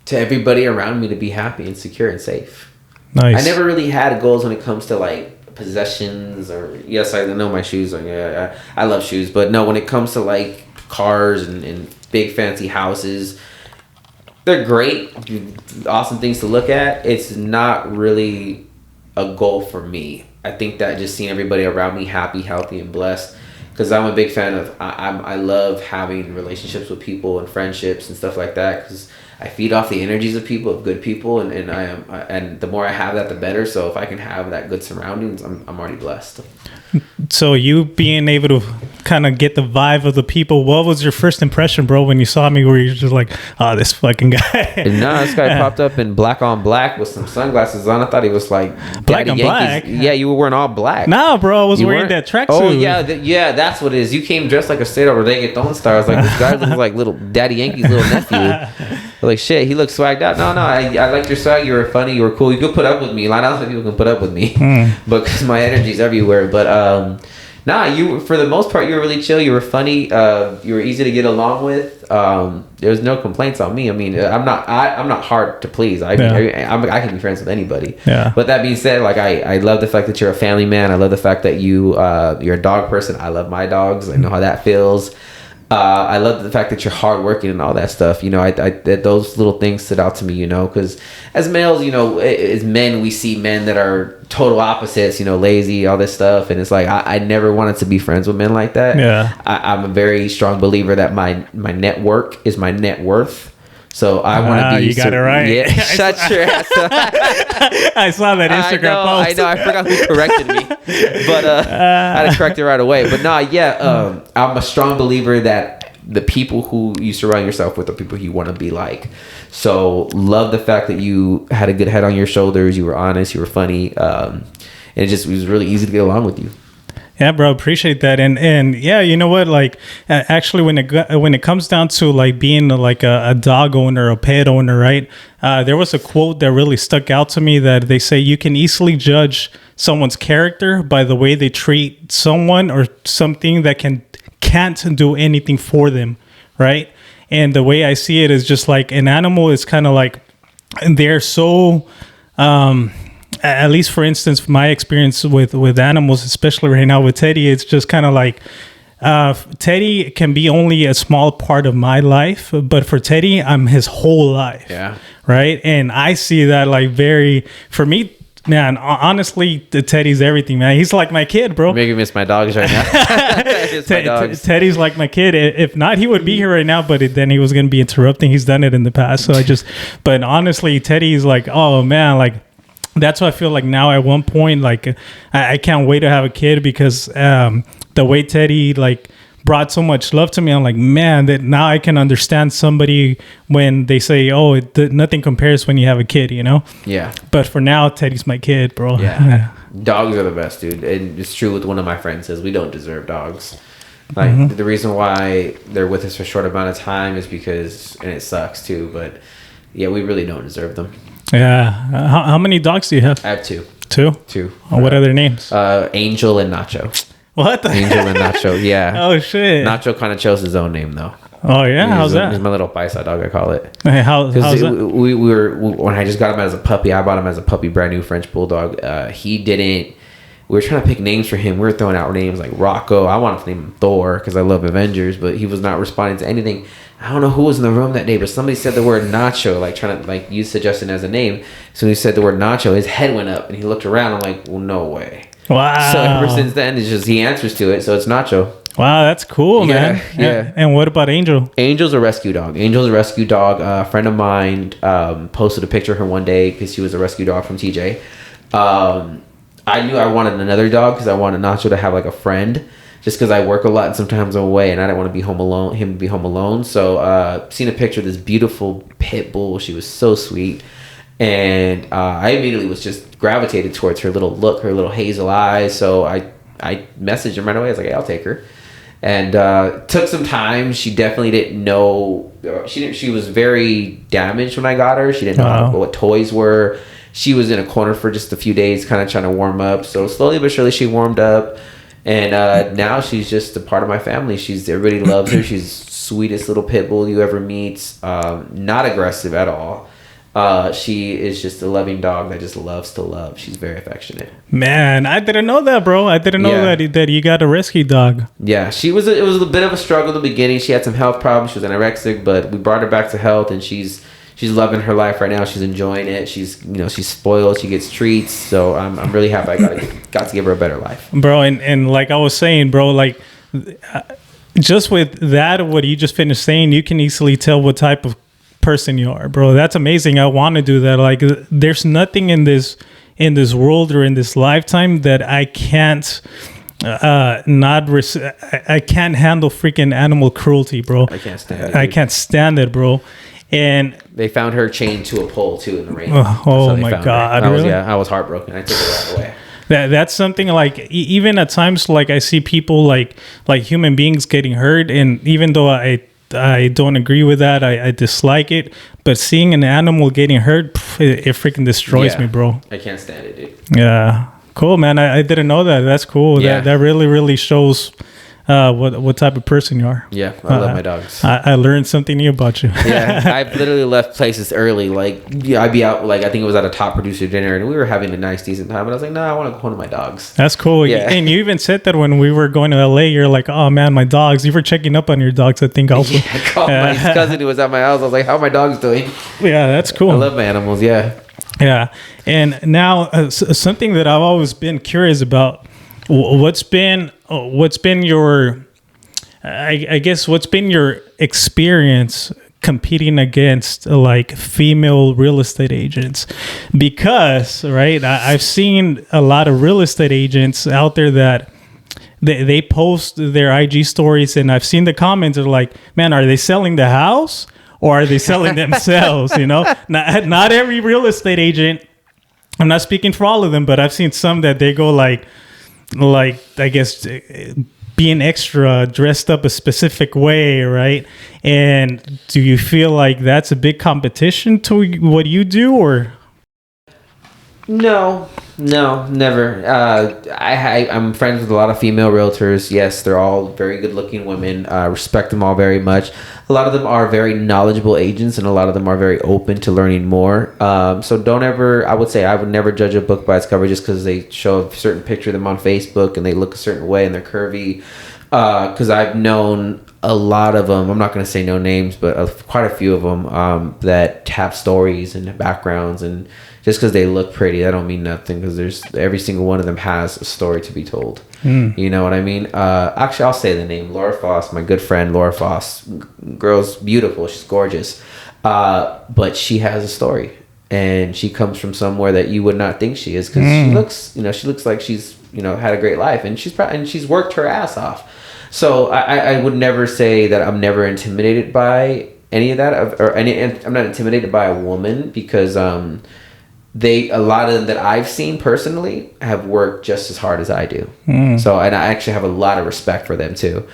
To everybody around me to be happy and secure and safe. Nice. I never really had goals when it comes to possessions, or yes, I know my shoes. I love shoes, but no, when it comes to cars and big fancy houses, they're great, awesome things to look at. It's not really a goal for me. I think that just seeing everybody around me happy, healthy, and blessed because I'm a big fan of I love having relationships with people and friendships and stuff like that, because I feed off the energies of people, of good people, and and the more I have that, the better. So if I can have that good surroundings, I'm already blessed. So you being able to kind of get the vibe of the people, what was your first impression, bro, when you saw me? Were you just like, oh, this fucking guy? No, this guy popped up in black on black with some sunglasses on. I thought he was like Black on Yankees. black? Yeah, you were wearing all black. Nah, bro, I was You wearing weren't? that tracksuit. Oh yeah, yeah, that's what it is. You came dressed like a straight up reggaeton star. I was like, this guy looks like little Daddy Yankee's little nephew. I was like, shit, he looks swagged out. No, I liked your swag. You were funny. You were cool. You could put up with me. A lot of people can put up with me, but because my energy's everywhere. But nah, you for the most part you were really chill. You were funny. You were easy to get along with. There was no complaints on me. I mean, I'm not hard to please. I can be friends with anybody. Yeah. But that being said, like I love the fact that you're a family man. I love the fact that you're a dog person. I love my dogs. I know how that feels. I love the fact that you're hardworking and all that stuff. You know, I those little things stood out to me. You know, because as males, you know, as men, we see men that are total opposites. You know, lazy, all this stuff, and it's like I never wanted to be friends with men like that. Yeah, I'm a very strong believer that my network is my net worth. So I want to be. You got it right. Yeah, shut your ass up. I saw that Instagram post. I know. I forgot who corrected me, but I had to correct it right away. But no, yeah, I'm a strong believer that the people who you surround yourself with are people you want to be like. So love the fact that you had a good head on your shoulders. You were honest. You were funny. And it was really easy to get along with you. Yeah, bro, appreciate that. And yeah, you know what? Like, actually, when it comes down to like being like a dog owner, a pet owner, right? There was a quote that really stuck out to me that they say you can easily judge someone's character by the way they treat someone or something that can't do anything for them, right? And the way I see it is just like an animal is kind of like they're so. At least, for instance, my experience with animals, especially right now with Teddy, it's just kind of like Teddy can be only a small part of my life, but for Teddy, I'm his whole life. Yeah. Right. And I see that like for me, man, honestly, the Teddy's everything, man. He's like my kid, bro. You're making me miss my dogs right now. My dogs. Teddy's like my kid. If not, he would be here right now, but then he was going to be interrupting. He's done it in the past. So but honestly, Teddy's like, oh man, like, that's why I feel like now at one point, like I can't wait to have a kid because the way Teddy like brought so much love to me, I'm like, man, that now I can understand somebody when they say, oh, nothing compares when you have a kid, you know? Yeah. But for now, Teddy's my kid, bro. Yeah. Dogs are the best, dude. And it's true with one of my friends says we don't deserve dogs. Like the reason why they're with us for a short amount of time is because, and it sucks too, but yeah, we really don't deserve them. Yeah. How many dogs do you have? I have two. Two? What are their names? Angel and Nacho. What? Angel and Nacho, yeah. Oh, shit. Nacho kind of chose his own name, though. Oh, yeah? How's that? He's my little paisa dog, I call it. Hey, how's that? We were, when I just got him as a puppy, I bought him as a puppy, brand new French Bulldog. We were trying to pick names for him. We were throwing out names like Rocco. I wanted to name him Thor because I love Avengers, but he was not responding to anything. I don't know who was in the room that day, but somebody said the word Nacho, like trying to like use suggestion as a name. So when he said the word Nacho, his head went up and he looked around. I'm like, well, no way. Wow. So ever since then, it's just he answers to it, so it's Nacho. Wow, that's cool, man. Yeah. And what about Angel? Angel's a rescue dog. A friend of mine posted a picture of her one day because she was a rescue dog from TJ. I knew I wanted another dog because I wanted Nacho to have like a friend. Just because I work a lot and sometimes I'm away and I didn't want to be home alone. So seen a picture of this beautiful pit bull. She was so sweet. And I immediately was just gravitated towards her little look, her little hazel eyes. So I messaged him right away. I was like, hey, I'll take her. And took some time. She definitely didn't know. She was very damaged when I got her. She didn't know what toys were. She was in a corner for just a few days, kind of trying to warm up. So slowly but surely she warmed up. And now she's just a part of my family. Everybody loves her. She's sweetest little pit bull you ever meet. Not aggressive at all. She is just a loving dog that just loves to love. She's very affectionate. Man, I didn't know that, bro. I didn't know that you got a rescue dog. Yeah, it was a bit of a struggle in the beginning. She had some health problems. She was anorexic, but we brought her back to health, and she's loving her life right now. She's enjoying it. She's spoiled. She gets treats. So I'm really happy I got to give her a better life, bro. And like I was saying, bro, like just with that, what you just finished saying, you can easily tell what type of person you are, bro. That's amazing. I want to do that. Like, there's nothing in this world or in this lifetime that I can't I can't handle freaking animal cruelty, bro. I can't stand it. I can't stand it, bro. And they found her chained to a pole too in the rain. Oh my God! Really? I was heartbroken. I took her right away. That's something like even at times like I see people like human beings getting hurt, and even though I don't agree with that, I dislike it. But seeing an animal getting hurt, it freaking destroys me, bro. I can't stand it, dude. Yeah, cool, man. I didn't know that. That's cool. Yeah. That really shows what type of person you are. Yeah, I love my dogs. I learned something new about you. Yeah, I've literally left places early. Like, I'd be out, like, I think it was at a top producer dinner, and we were having a nice, decent time. But I was like, no, I want to go home to my dogs. That's cool. Yeah. And you even said that when we were going to LA, you're like, oh man, my dogs. You were checking up on your dogs, I think, also. Yeah, I called my cousin who was at my house. I was like, how are my dogs doing? Yeah, that's cool. I love my animals, yeah. Yeah. And now something that I've always been curious about, what's been your, I guess, what's been your experience competing against like female real estate agents? Because, right, I've seen a lot of real estate agents out there that they post their IG stories, and I've seen the comments are like, man, are they selling the house or are they selling themselves? You know, not every real estate agent, I'm not speaking for all of them, but I've seen some that they go like I guess being extra, dressed up a specific way, right? And do you feel like that's a big competition to what you do, or? No, never. I'm friends with a lot of female realtors. Yes, they're all very good-looking women. I respect them all very much. A lot of them are very knowledgeable agents, and a lot of them are very open to learning more. So don't ever, I would say I would never judge a book by its cover just because they show a certain picture of them on Facebook and they look a certain way and they're curvy. Because I've known a lot of them, I'm not going to say no names, but quite a few of them that have stories and backgrounds, and just because they look pretty, that don't mean nothing, because every single one of them has a story to be told. You know what I mean? Actually, I'll say the name. Laura Foss, my good friend Laura Foss. Girl's beautiful. She's gorgeous. But she has a story. And she comes from somewhere that you would not think she is, because she looks like she's, had a great life. And she's worked her ass off. So I would never say that I'm never intimidated by any of that. I'm not intimidated by a woman, because a lot of them that I've seen personally have worked just as hard as I do. So, and I actually have a lot of respect for them too.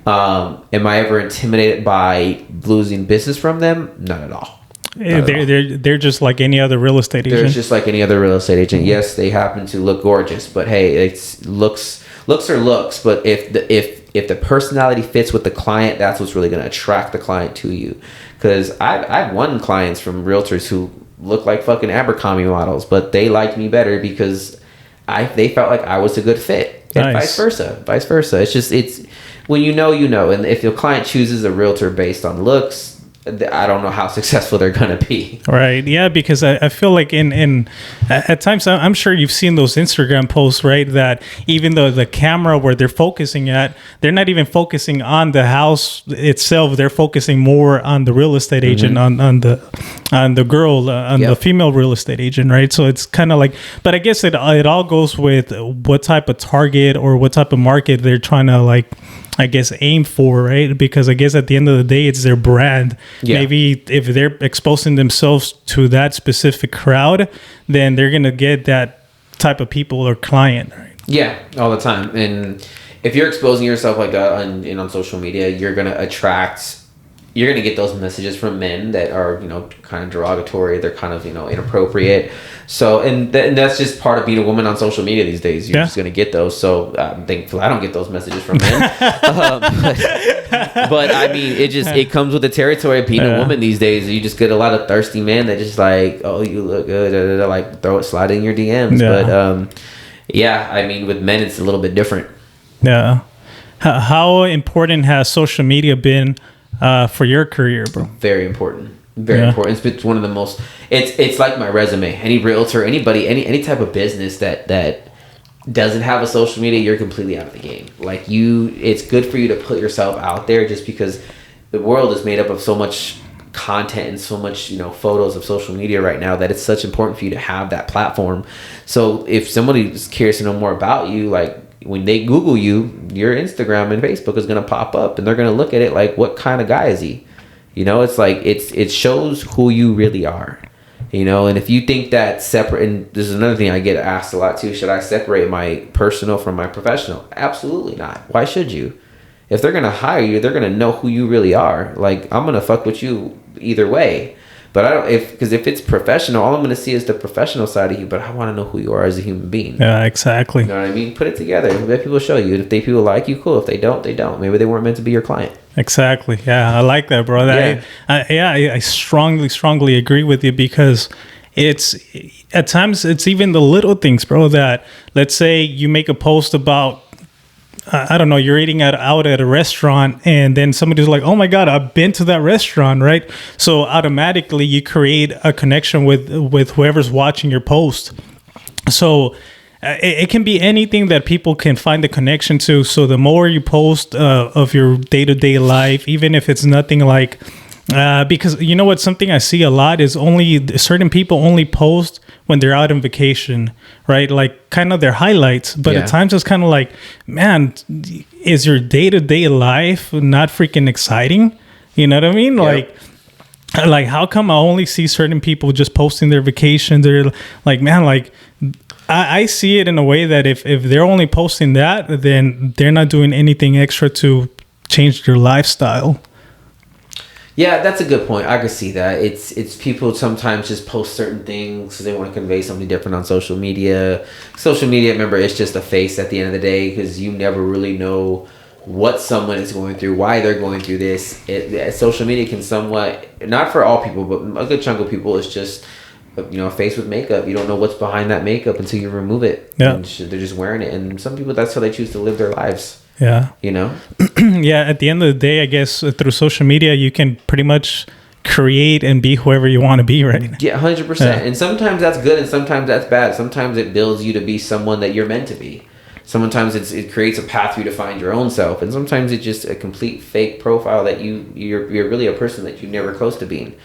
Am I ever intimidated by losing business from them? Not at all. They're just like any other real estate agent. They're just like any other real estate agent. Yes, they happen to look gorgeous, but hey, it's looks are looks. But if the personality fits with the client, that's what's really going to attract the client to you. Because I've won clients from realtors who look like fucking Abercrombie models, but they liked me better because they felt like I was a good fit, and vice versa. It's when you know, and if your client chooses a realtor based on looks, I don't know how successful they're gonna be. Right? Yeah, because I feel like at times I'm sure you've seen those Instagram posts, right? That even though the camera where they're focusing at, they're not even focusing on the house itself. They're focusing more on the real estate agent, on the girl, on the female real estate agent, right? So it's kind of like, but I guess it all goes with what type of target or what type of market they're trying to aim for, right? Because I guess at the end of the day, it's their brand. Yeah. Maybe if they're exposing themselves to that specific crowd, then they're going to get that type of people or client, right? Yeah, all the time. And if you're exposing yourself like that on social media, you're going to get those messages from men that are, kind of derogatory. They're kind of, inappropriate. So, and that's just part of being a woman on social media these days. You're just going to get those. So I'm thankful I don't get those messages from men. But I mean, it comes with the territory of being a woman these days. You just get a lot of thirsty men that just like, oh, you look good. Like slide in your DMs. Yeah. But I mean, with men, it's a little bit different. Yeah. How important has social media been for your career, bro? Very important. Very important. It's one of the most. It's like my resume. Any realtor, anybody, any type of business that doesn't have a social media, you're completely out of the game. Like it's good for you to put yourself out there, just because the world is made up of so much content and so much, photos of social media right now, that it's such important for you to have that platform. So if somebody is curious to know more about you, like when they Google you, your Instagram and Facebook is going to pop up, and they're going to look at it like, what kind of guy is he? It's like it shows who you really are. And if you think that separate, and this is another thing I get asked a lot too, should I separate my personal from my professional? Absolutely not. Why should you? If they're going to hire you, they're going to know who you really are. Like, I'm going to fuck with you either way. But because if it's professional, all I'm going to see is the professional side of you, but I want to know who you are as a human being. Yeah, exactly. You know what I mean? Put it together. Let people show you. If people like you, cool. If they don't, they don't. Maybe they weren't meant to be your client. Exactly. Yeah, I like that, bro. I strongly agree with you, because it's at times it's even the little things, bro, that let's say you make a post about, I don't know, you're eating out at a restaurant, and then somebody's like, oh my God, I've been to that restaurant, right? So automatically you create a connection with whoever's watching your post. So it can be anything that people can find the connection to. So the more you post of your day-to-day life, even if it's nothing like, because you know what, something I see a lot is only certain people only post when they're out on vacation, right? Like kind of their highlights. But at times it's kind of like, man, is your day-to-day life not freaking exciting? You know what I mean? Yep. Like how come I only see certain people just posting their vacations? They're like, man, like I see it in a way that if they're only posting that, then they're not doing anything extra to change their lifestyle. Yeah, that's a good point. I can see that. It's people sometimes just post certain things because they want to convey something different on social media. Social media, remember, it's just a face at the end of the day, because you never really know what someone is going through, why they're going through this. Social media can somewhat, not for all people, but a good chunk of people, it's just a face with makeup. You don't know what's behind that makeup until you remove it. Yeah, and they're just wearing it, and some people, that's how they choose to live their lives. Yeah. Yeah, at the end of the day, I guess through social media, you can pretty much create and be whoever you want to be, right? Yeah, 100%. Yeah. And sometimes that's good and sometimes that's bad. Sometimes it builds you to be someone that you're meant to be. Sometimes it creates a path for you to find your own self. And sometimes it's just a complete fake profile that you're really a person that you're never close to being.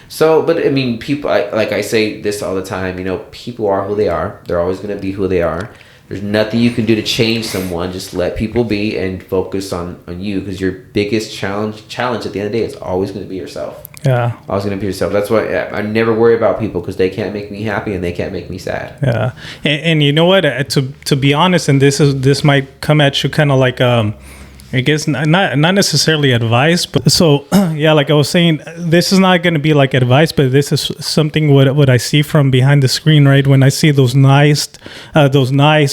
So, but I mean, people, like I say this all the time, people are who they are. They're always going to be who they are. There's nothing you can do to change someone. Just let people be and focus on you, because your biggest challenge at the end of the day is always going to be yourself. Yeah. Always going to be yourself. That's why I never worry about people, because they can't make me happy and they can't make me sad. Yeah. And you know what? To be honest, and this might come at you kind of like I guess not necessarily advice, but so yeah, like I was saying, this is not going to be like advice, but this is something what I see from behind the screen, right? When I see those nice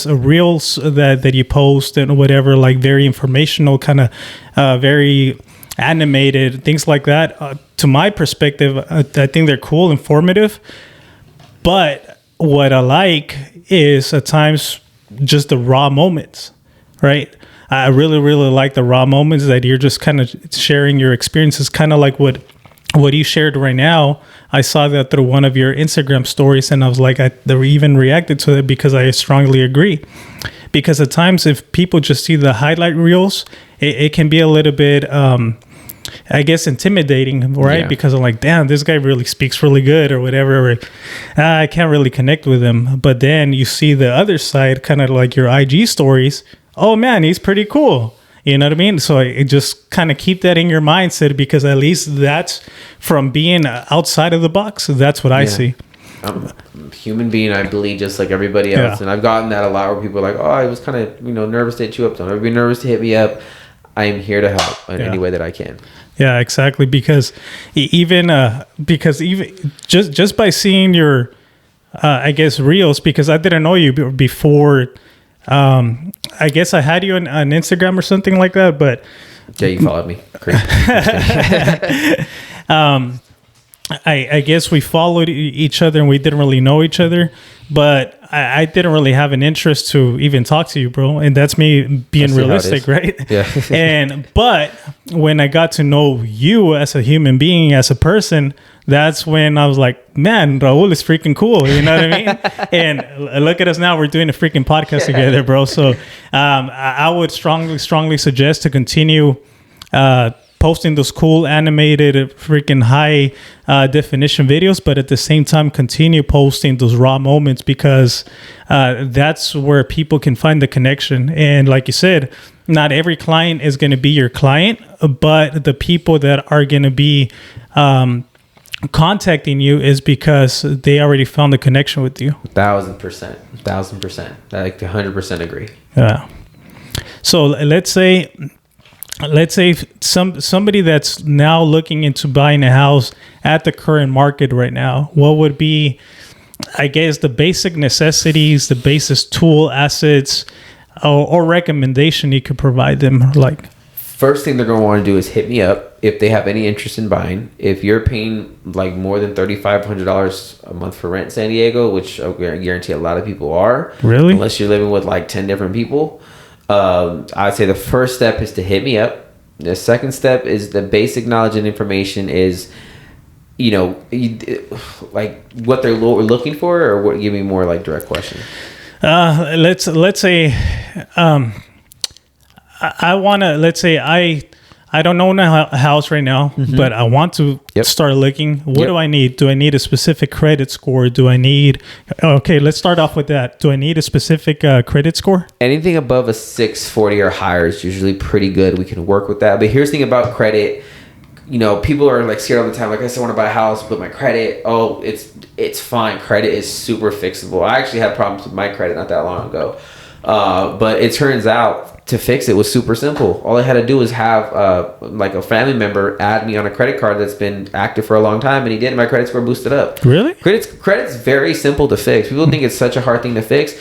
reels that you post and whatever, like very informational, kind of very animated, things like that. To my perspective, I think they're cool, informative. But what I like is at times just the raw moments, right? I really, really like the raw moments that you're just kind of sharing your experiences, kind of like what you shared right now. I saw that through one of your Instagram stories, and I was like, they even reacted to it, because I strongly agree. Because at times, if people just see the highlight reels, it can be a little bit, I guess, intimidating, right? Yeah. Because I'm like, damn, this guy really speaks really good or whatever. Or, I can't really connect with him. But then you see the other side, kind of like your IG stories. Oh man, he's pretty cool. You know what I mean? So I just kind of keep that in your mindset, because at least that's from being outside of the box. That's what I see. I'm a human being, I believe, just like everybody else. Yeah. And I've gotten that a lot, where people are like, oh, I was kind of, nervous to hit you up. Don't ever be nervous to hit me up. I am here to help in any way that I can. Yeah, exactly. Because even just by seeing your, I guess, reels, because I didn't know you before. I guess I had you on Instagram or something like that, but yeah, you followed me. I guess we followed each other and we didn't really know each other, but I didn't really have an interest to even talk to you, bro. And that's me being realistic, right? Yeah. But when I got to know you as a human being, as a person, that's when I was like, man, Raul is freaking cool. You know what I mean? And look at us now. We're doing a freaking podcast together, bro. So I would strongly suggest to continue posting those cool animated freaking high definition videos, but at the same time continue posting those raw moments, because that's where people can find the connection. And like you said, not every client is going to be your client, but the people that are going to be contacting you is because they already found the connection with you. 1,000%. I like 100% agree. Yeah. So let's say somebody that's now looking into buying a house at the current market right now, what would be, I guess, the basic necessities, the basis tool, assets, or recommendation you could provide them? Like, first thing they're going to want to do is hit me up if they have any interest in buying. If you're paying like more than $3,500 a month for rent in San Diego, which I guarantee a lot of people are, really, unless you're living with like 10 different people, I'd say the first step is to hit me up. The second step is the basic knowledge and information is, like what they're looking for, or what? Give me more like direct question. Let's say I want to, let's say I don't own a house right now, but I want to start looking. What do I need? Do I need a specific credit score? Do I need... Okay, let's start off with that. Do I need a specific credit score? Anything above a 640 or higher is usually pretty good. We can work with that. But here's the thing about credit. People are like scared all the time. Like, I still want to buy a house, but my credit, it's fine. Credit is super fixable. I actually had problems with my credit not that long ago. But it turns out to fix it was super simple. All I had to do was have like a family member add me on a credit card that's been active for a long time, and he did. My credit score boosted up. Really? Credit's very simple to fix. People think it's such a hard thing to fix.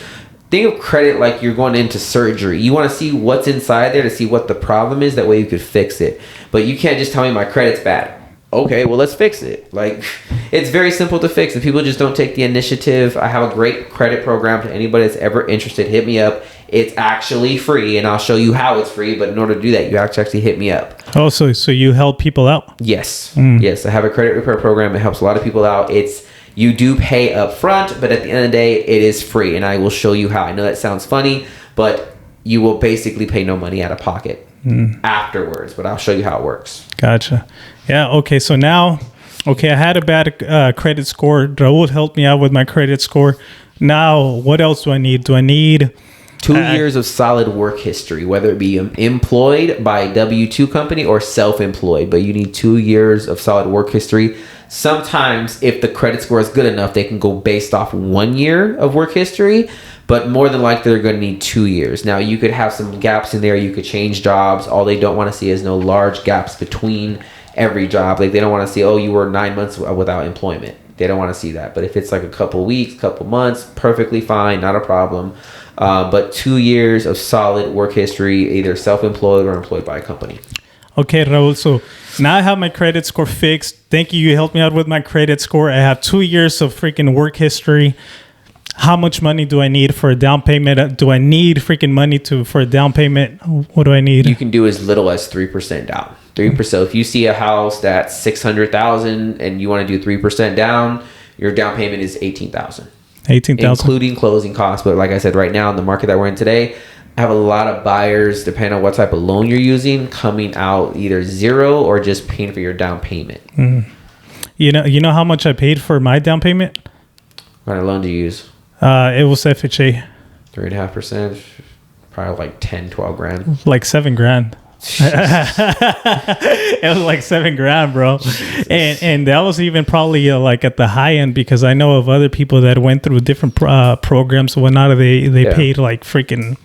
Think of credit like you're going into surgery. You want to see what's inside there to see what the problem is. That way you could fix it. But you can't just tell me my credit's bad. Okay, well, let's fix it. Like, it's very simple to fix, and people just don't take the initiative. I have a great credit program to anybody that's ever interested. Hit me up. It's actually free, and I'll show you how it's free. But in order to do that, you have to actually hit me up. Oh, so you help people out? Yes. Yes, I have a credit repair program. It helps a lot of people out. You do pay up front, but at the end of the day, it is free, and I will show you how. I know that sounds funny, but you will basically pay no money out of pocket afterwards, but I'll show you how it works. Gotcha. Yeah, okay, so now, I had a bad credit score. Raul helped me out with my credit score. Now, what else do I need? Do I need... 2 years of solid work history, whether it be employed by a W-2 company or self-employed, but you need 2 years of solid work history. Sometimes, if the credit score is good enough, they can go based off 1 year of work history, but more than likely, they're going to need 2 years. Now, you could have some gaps in there. You could change jobs. All they don't want to see is no large gaps between every job. Like, they don't want to see, you were 9 months without employment. They don't want to see that. But if it's like a couple weeks, couple months, perfectly fine, not a problem. But 2 years of solid work history, either self-employed or employed by a company. Okay, Raul. So now I have my credit score fixed. Thank you. You helped me out with my credit score. I have 2 years of freaking work history. How much money do I need for a down payment? Do I need freaking money for a down payment? What do I need? You can do as little as 3% down. 3%. If you see a house that's $600,000 and you want to do 3% down, your down payment is $18,000. Including closing costs. But like I said, right now in the market that we're in today, I have a lot of buyers, depending on what type of loan you're using, coming out either zero or just paying for your down payment. Mm-hmm. You know how much I paid for my down payment? What kind of loan do you use? It was FHA. 3.5%, probably like 10, 12 grand. Like $7,000. It was like $7,000, bro. And that was even probably like at the high end, because I know of other people that went through different programs and whatnot. They paid like freaking...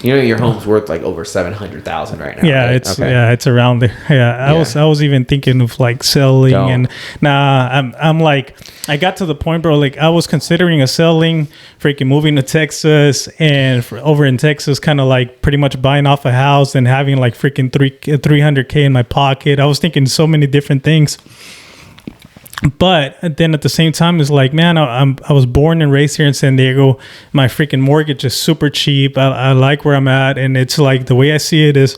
your home's worth like over $700,000 right now. Yeah, right? It's around there. Yeah, I was even thinking of like selling. And I'm like, I got to the point, bro. Like, I was considering selling, freaking moving to Texas, and over in Texas, kind of like pretty much buying off a house and having like freaking $300K in my pocket. I was thinking so many different things. But then at the same time, it's like, man, I was born and raised here in San Diego. My freaking mortgage is super cheap. I like where I'm at. And it's like, the way I see it is,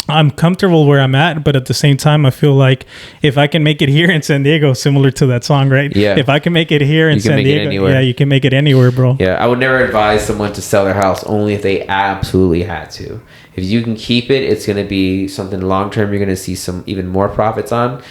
I'm comfortable where I'm at, but at the same time, I feel like if I can make it here in San Diego, similar to that song, right? Yeah. If I can make it here in San Diego, anywhere. you can make it anywhere, bro. Yeah, I would never advise someone to sell their house only if they absolutely had to. If you can keep it, it's going to be something long term you're going to see some even more profits on.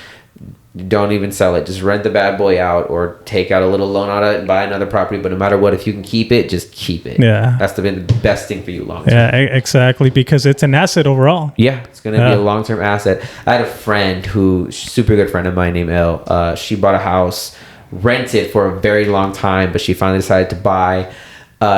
Don't even sell it. Just rent the bad boy out or take out a little loan on it and buy another property. But no matter what, if you can keep it, just keep it. Yeah. That's the best thing for you long term. Yeah, exactly. Because it's an asset overall. Yeah, it's going to be a long term asset. I had a friend super good friend of mine named Elle. She bought a house, rented for a very long time, but she finally decided to buy.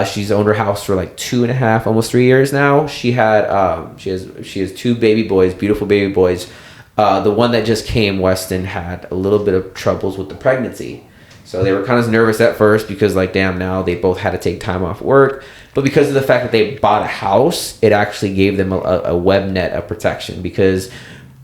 She's owned her house for like 2.5, almost 3 years now. She has 2 baby boys, beautiful baby boys. The one that just came, Weston, had a little bit of troubles with the pregnancy. So they were kind of nervous at first because, like, damn, now they both had to take time off work. But because of the fact that they bought a house, it actually gave them a web net of protection because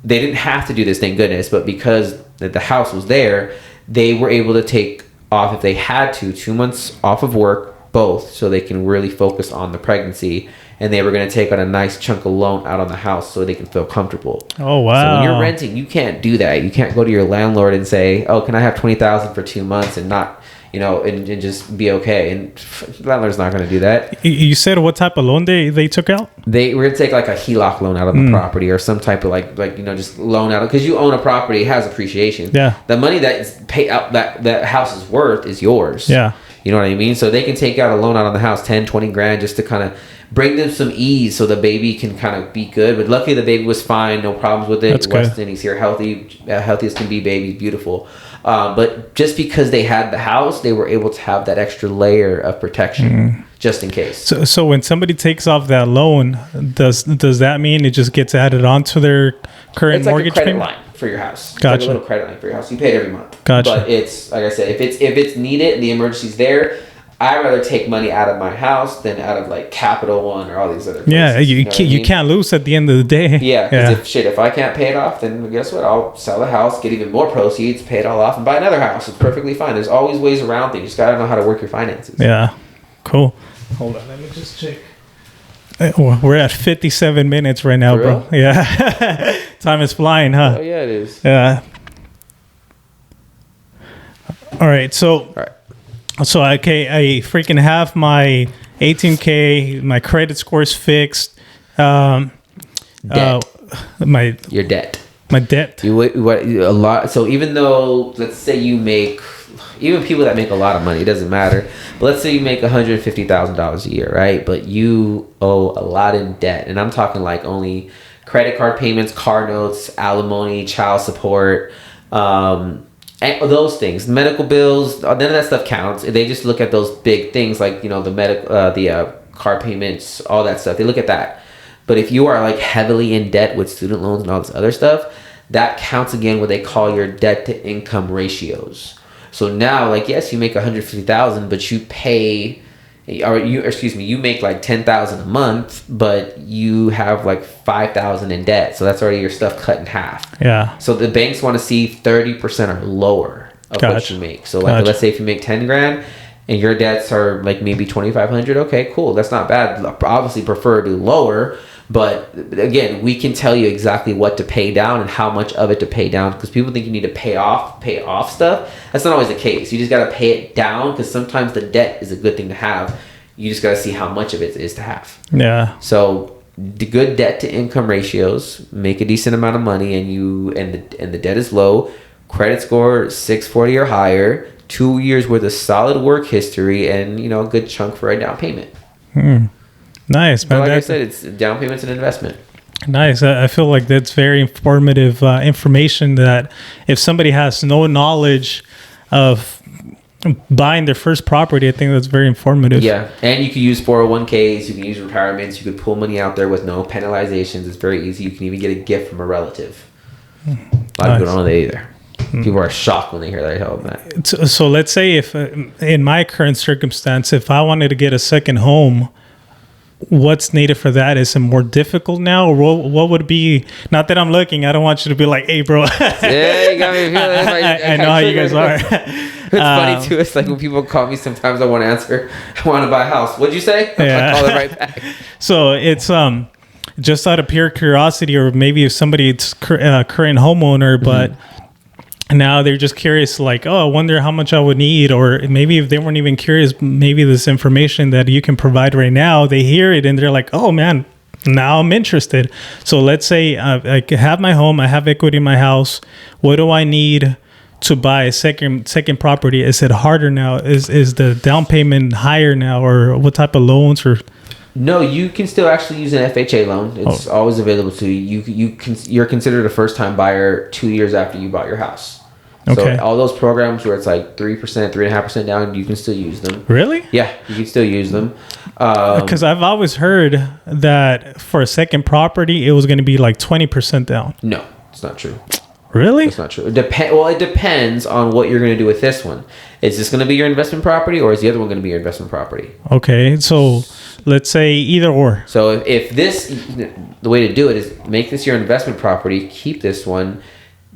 they didn't have to do this, thank goodness. But because the house was there, they were able to take off, if they had to, 2 months off of work, both, so they can really focus on the pregnancy. And they were going to take out a nice chunk of loan out on the house so they can feel comfortable. Oh, wow. So when you're renting, you can't do that. You can't go to your landlord and say, oh, can I have $20,000 for 2 months and not, and just be okay. And the landlord's not going to do that. You said what type of loan they took out? They were going to take like a HELOC loan out on the property or some type of like just loan out. Because you own a property, it has appreciation. Yeah. The money that is paid out, that house is worth is yours. Yeah. You know what I mean? So they can take out a loan out on the house, 10, 20 grand, just to kind of bring them some ease so the baby can kind of be good. But luckily the baby was fine, no problems with it. That's Weston, good. He's here healthy as can be, baby, beautiful. But just because they had the house, they were able to have that extra layer of protection just in case. So when somebody takes off that loan, does that mean it just gets added onto their current It's like mortgage a credit payment? line for your house. It's Gotcha. like a little credit line for your house. You pay it every month. Gotcha. But it's like I said, if it's needed and the emergency's there, I'd rather take money out of my house than out of like Capital One or all these other places. Yeah, you know what I mean? can't lose at the end of the day. Yeah, because if I can't pay it off, then guess what? I'll sell the house, get even more proceeds, pay it all off, and buy another house. It's perfectly fine. There's always ways around things. You just gotta know how to work your finances. Yeah, cool. Hold on, let me just check. We're at 57 minutes right now, For bro. real? Yeah, time is flying, huh? Oh yeah, it is. Yeah. All right, so. All right. So I freaking have my 18K, my credit score's fixed. Debt. My Your debt. debt. A lot. So even though, let's say you make, even people that make a lot of money, it doesn't matter. But let's say you make $150,000 a year, right? But you owe a lot in debt, and I'm talking like only credit card payments, car notes, alimony, child support. And those things, medical bills, none of that stuff counts. They just look at those big things like the car payments, all that stuff. They look at that. But if you are like heavily in debt with student loans and all this other stuff, that counts again what they call your debt to income ratios. So now, like, yes, you make $150,000, but you pay, you make like $10,000 a month, but you have like $5,000 in debt. So that's already your stuff cut in half. Yeah. So the banks want to see 30% or lower of what you make. So like, let's say if you make 10 grand and your debts are like maybe 2,500, okay, cool. That's not bad. Obviously prefer to lower, but again, we can tell you exactly what to pay down and how much of it to pay down, because people think you need to pay off stuff. That's not always the case. You just got to pay it down, because sometimes the debt is a good thing to have. You just got to see how much of it is to have. Yeah. So the good debt to income ratios, make a decent amount of money, and the debt is low. Credit score 640 or higher. 2 years worth of solid work history, and a good chunk for a down payment. Nice, man. But like I said, it's down payment's an investment. Nice. I feel like that's very informative information that if somebody has no knowledge of buying their first property, I think that's very informative. Yeah, and you can use 401ks, you can use retirements, you could pull money out there with no penalizations. It's very easy. You can even get a gift from a relative. A lot of people don't know that either. People are shocked when they hear that. I tell them that. So let's say if in my current circumstance, if I wanted to get a second home, what's needed for that? Is it more difficult now, or what would be? Not that I'm looking. I don't want you to be like, "Hey, bro." Yeah, you got me feeling I know how you guys are. It's funny too. It's like when people call me, sometimes I want to answer. I want to buy a house. What'd you say? Yeah. I call it right back. So it's just out of pure curiosity, or maybe if somebody's current homeowner, but now they're just curious, like, oh, I wonder how much I would need, or maybe if they weren't even curious, maybe this information that you can provide right now, they hear it and they're like, oh man, now I'm interested. So let's say I have my home, I have equity in my house. What do I need to buy a second property? Is it harder now? Is the down payment higher now, or what type of loans? Or no, you can still actually use an FHA loan. It's always available to you. You're considered a first-time buyer 2 years after you bought your house. Okay. So all those programs where it's like 3%, 3.5% down, you can still use them. Really? Yeah, you can still use them. Because I've always heard that for a second property, it was going to be like 20% down. No, it's not true. Really? It's not true. It depends on what you're going to do with this one. Is this going to be your investment property, or is the other one going to be your investment property? Okay, so let's say either or. So if this, the way to do it is make this your investment property, keep this one,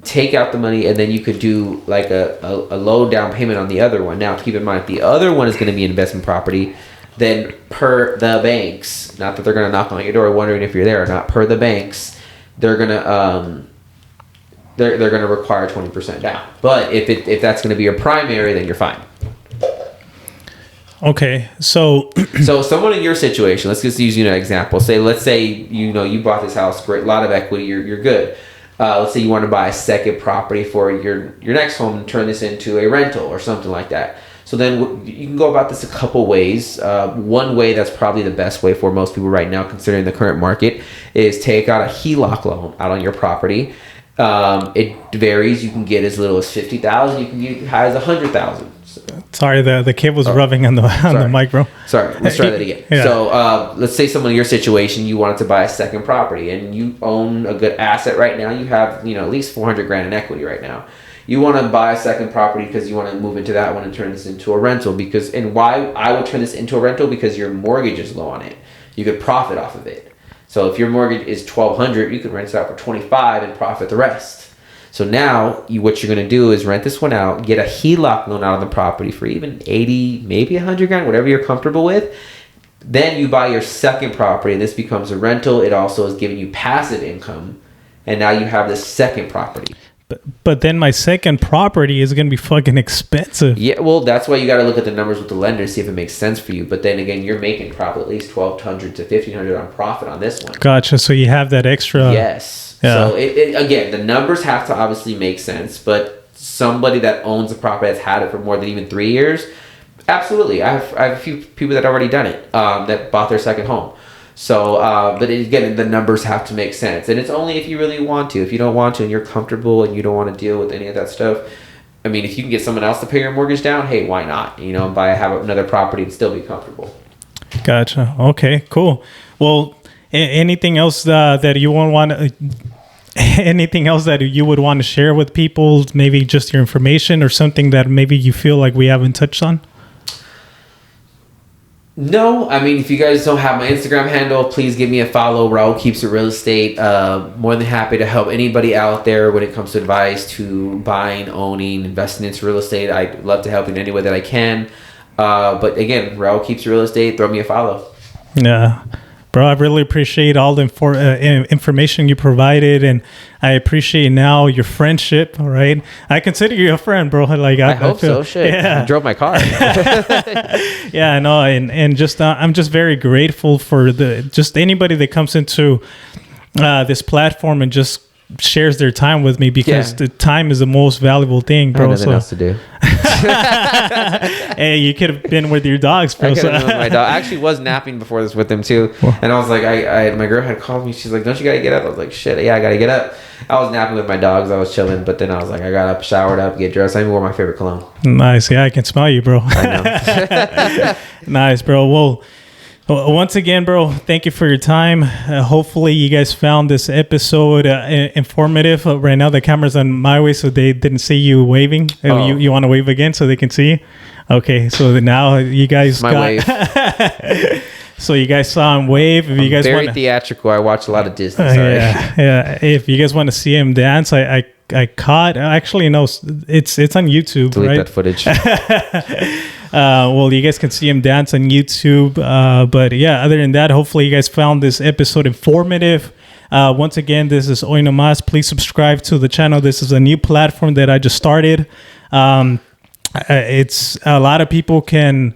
take out the money, and then you could do like a low down payment on the other one. Now, keep in mind, if the other one is going to be investment property, then per the banks, not that they're going to knock on your door wondering if you're there or not, per the banks, they're going to they're going to require 20% down. But if that's going to be your primary, then you're fine. Okay, so so someone in your situation, let's just use an example. Let's say you bought this house, great, lot of equity, you're good. Let's say you want to buy a second property for your next home and turn this into a rental or something like that. So then you can go about this a couple ways. One way that's probably the best way for most people right now, considering the current market, is take out a HELOC loan out on your property. It varies. You can get as little as $50,000. You can get as high as $100,000. Sorry, the cable's rubbing on the mic, bro. Sorry, let's try that again. Yeah. So let's say someone in your situation, you wanted to buy a second property and you own a good asset right now. You have at least $400,000 in equity right now. You want to buy a second property because you want to move into that one and turn this into a rental. And why I would turn this into a rental? Because your mortgage is low on it. You could profit off of it. So if your mortgage is $1,200, you could rent it out for $25 and profit the rest. So now what you're going to do is rent this one out, get a HELOC loan out on the property for even $80,000, maybe $100,000, whatever you're comfortable with. Then you buy your second property, and this becomes a rental. It also is giving you passive income, and now you have this second property. But then my second property is going to be fucking expensive. Yeah, well, that's why you got to look at the numbers with the lender, see if it makes sense for you. But then again, you're making probably at least $1,200 to $1,500 on profit on this one. Gotcha. So you have that extra. Yes. Yeah. So again, the numbers have to obviously make sense. But somebody that owns a property that's had it for more than even 3 years, absolutely. I have a few people that already done it that bought their second home. So, but again, the numbers have to make sense. And it's only if you really want to. If you don't want to and you're comfortable and you don't want to deal with any of that stuff, I mean, if you can get someone else to pay your mortgage down, hey, why not? Have another property and still be comfortable. Gotcha. Okay, cool. Well, anything else that you anything else that you would want to share with people? Maybe just your information or something that maybe you feel like we haven't touched on? No, I mean, if you guys don't have my Instagram handle, please give me a follow. Raul Keeps It Real Estate. More than happy to help anybody out there when it comes to advice to buying, owning, investing into real estate. I'd love to help in any way that I can. But again, Raul Keeps It Real Estate. Throw me a follow. Yeah. Bro, I really appreciate all the information you provided, and I appreciate now your friendship. All right, I consider you a friend, bro. Like I hope so. Shit, yeah. I drove my car. Yeah, I know, and just I'm just very grateful for just anybody that comes into this platform and just shares their time with me, because the time is the most valuable thing, bro. I have nothing else to do. Hey, you could have been with your dogs, bro. I could have been with my dog. I actually was napping before this with them too, and I was like, my girl had called me. She's like, "Don't you gotta get up?" I was like, "Shit, yeah, I gotta get up." I was napping with my dogs. I was chilling, but then I was like, I got up, showered up, get dressed. I even wore my favorite cologne. Nice, yeah, I can smell you, bro. I know. Nice, bro. Well, once again, bro, thank you for your time. Hopefully you guys found this episode informative. Right now the camera's on my way, so they didn't see you waving. You want to wave again so they can see you? Okay, so now you guys wave. So you guys saw him wave. If you guys very theatrical. I watch a lot of Disney. Sorry. Yeah. If you guys want to see him dance, I caught. Actually, no, it's on YouTube. Delete right? that footage. Well, you guys can see him dance on YouTube. But yeah, other than that, hopefully you guys found this episode informative. Once again, this is Hoy No Más. Please subscribe to the channel. This is a new platform that I just started. It's a lot of people can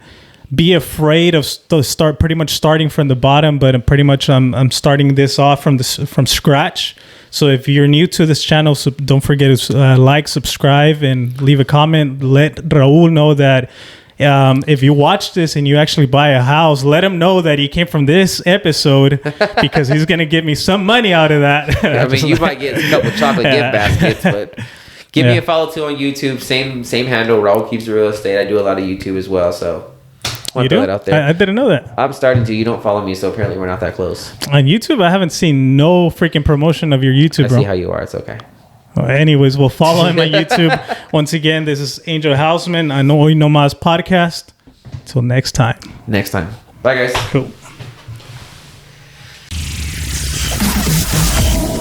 be afraid of starting from the bottom, but pretty much I'm starting this off from scratch. So if you're new to this channel, so don't forget to like, subscribe, and leave a comment. Let Raul know that if you watch this and you actually buy a house, let him know that he came from this episode because he's gonna give me some money out of that. I mean, you might get a couple chocolate gift baskets, but give me a follow too on YouTube. Same handle. Raul Keeps the Real Estate. I do a lot of YouTube as well, so. You do? Out there. I didn't know that. I'm starting to. You don't follow me, so apparently we're not that close. On YouTube, I haven't seen no freaking promotion of your YouTube, bro. I see how you are. It's okay. Well, anyways, we'll follow him on YouTube. Once again, this is Angel Houseman. I know Hoy No Más podcast. Till next time. Next time. Bye, guys. Cool.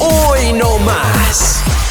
Hoy No Más.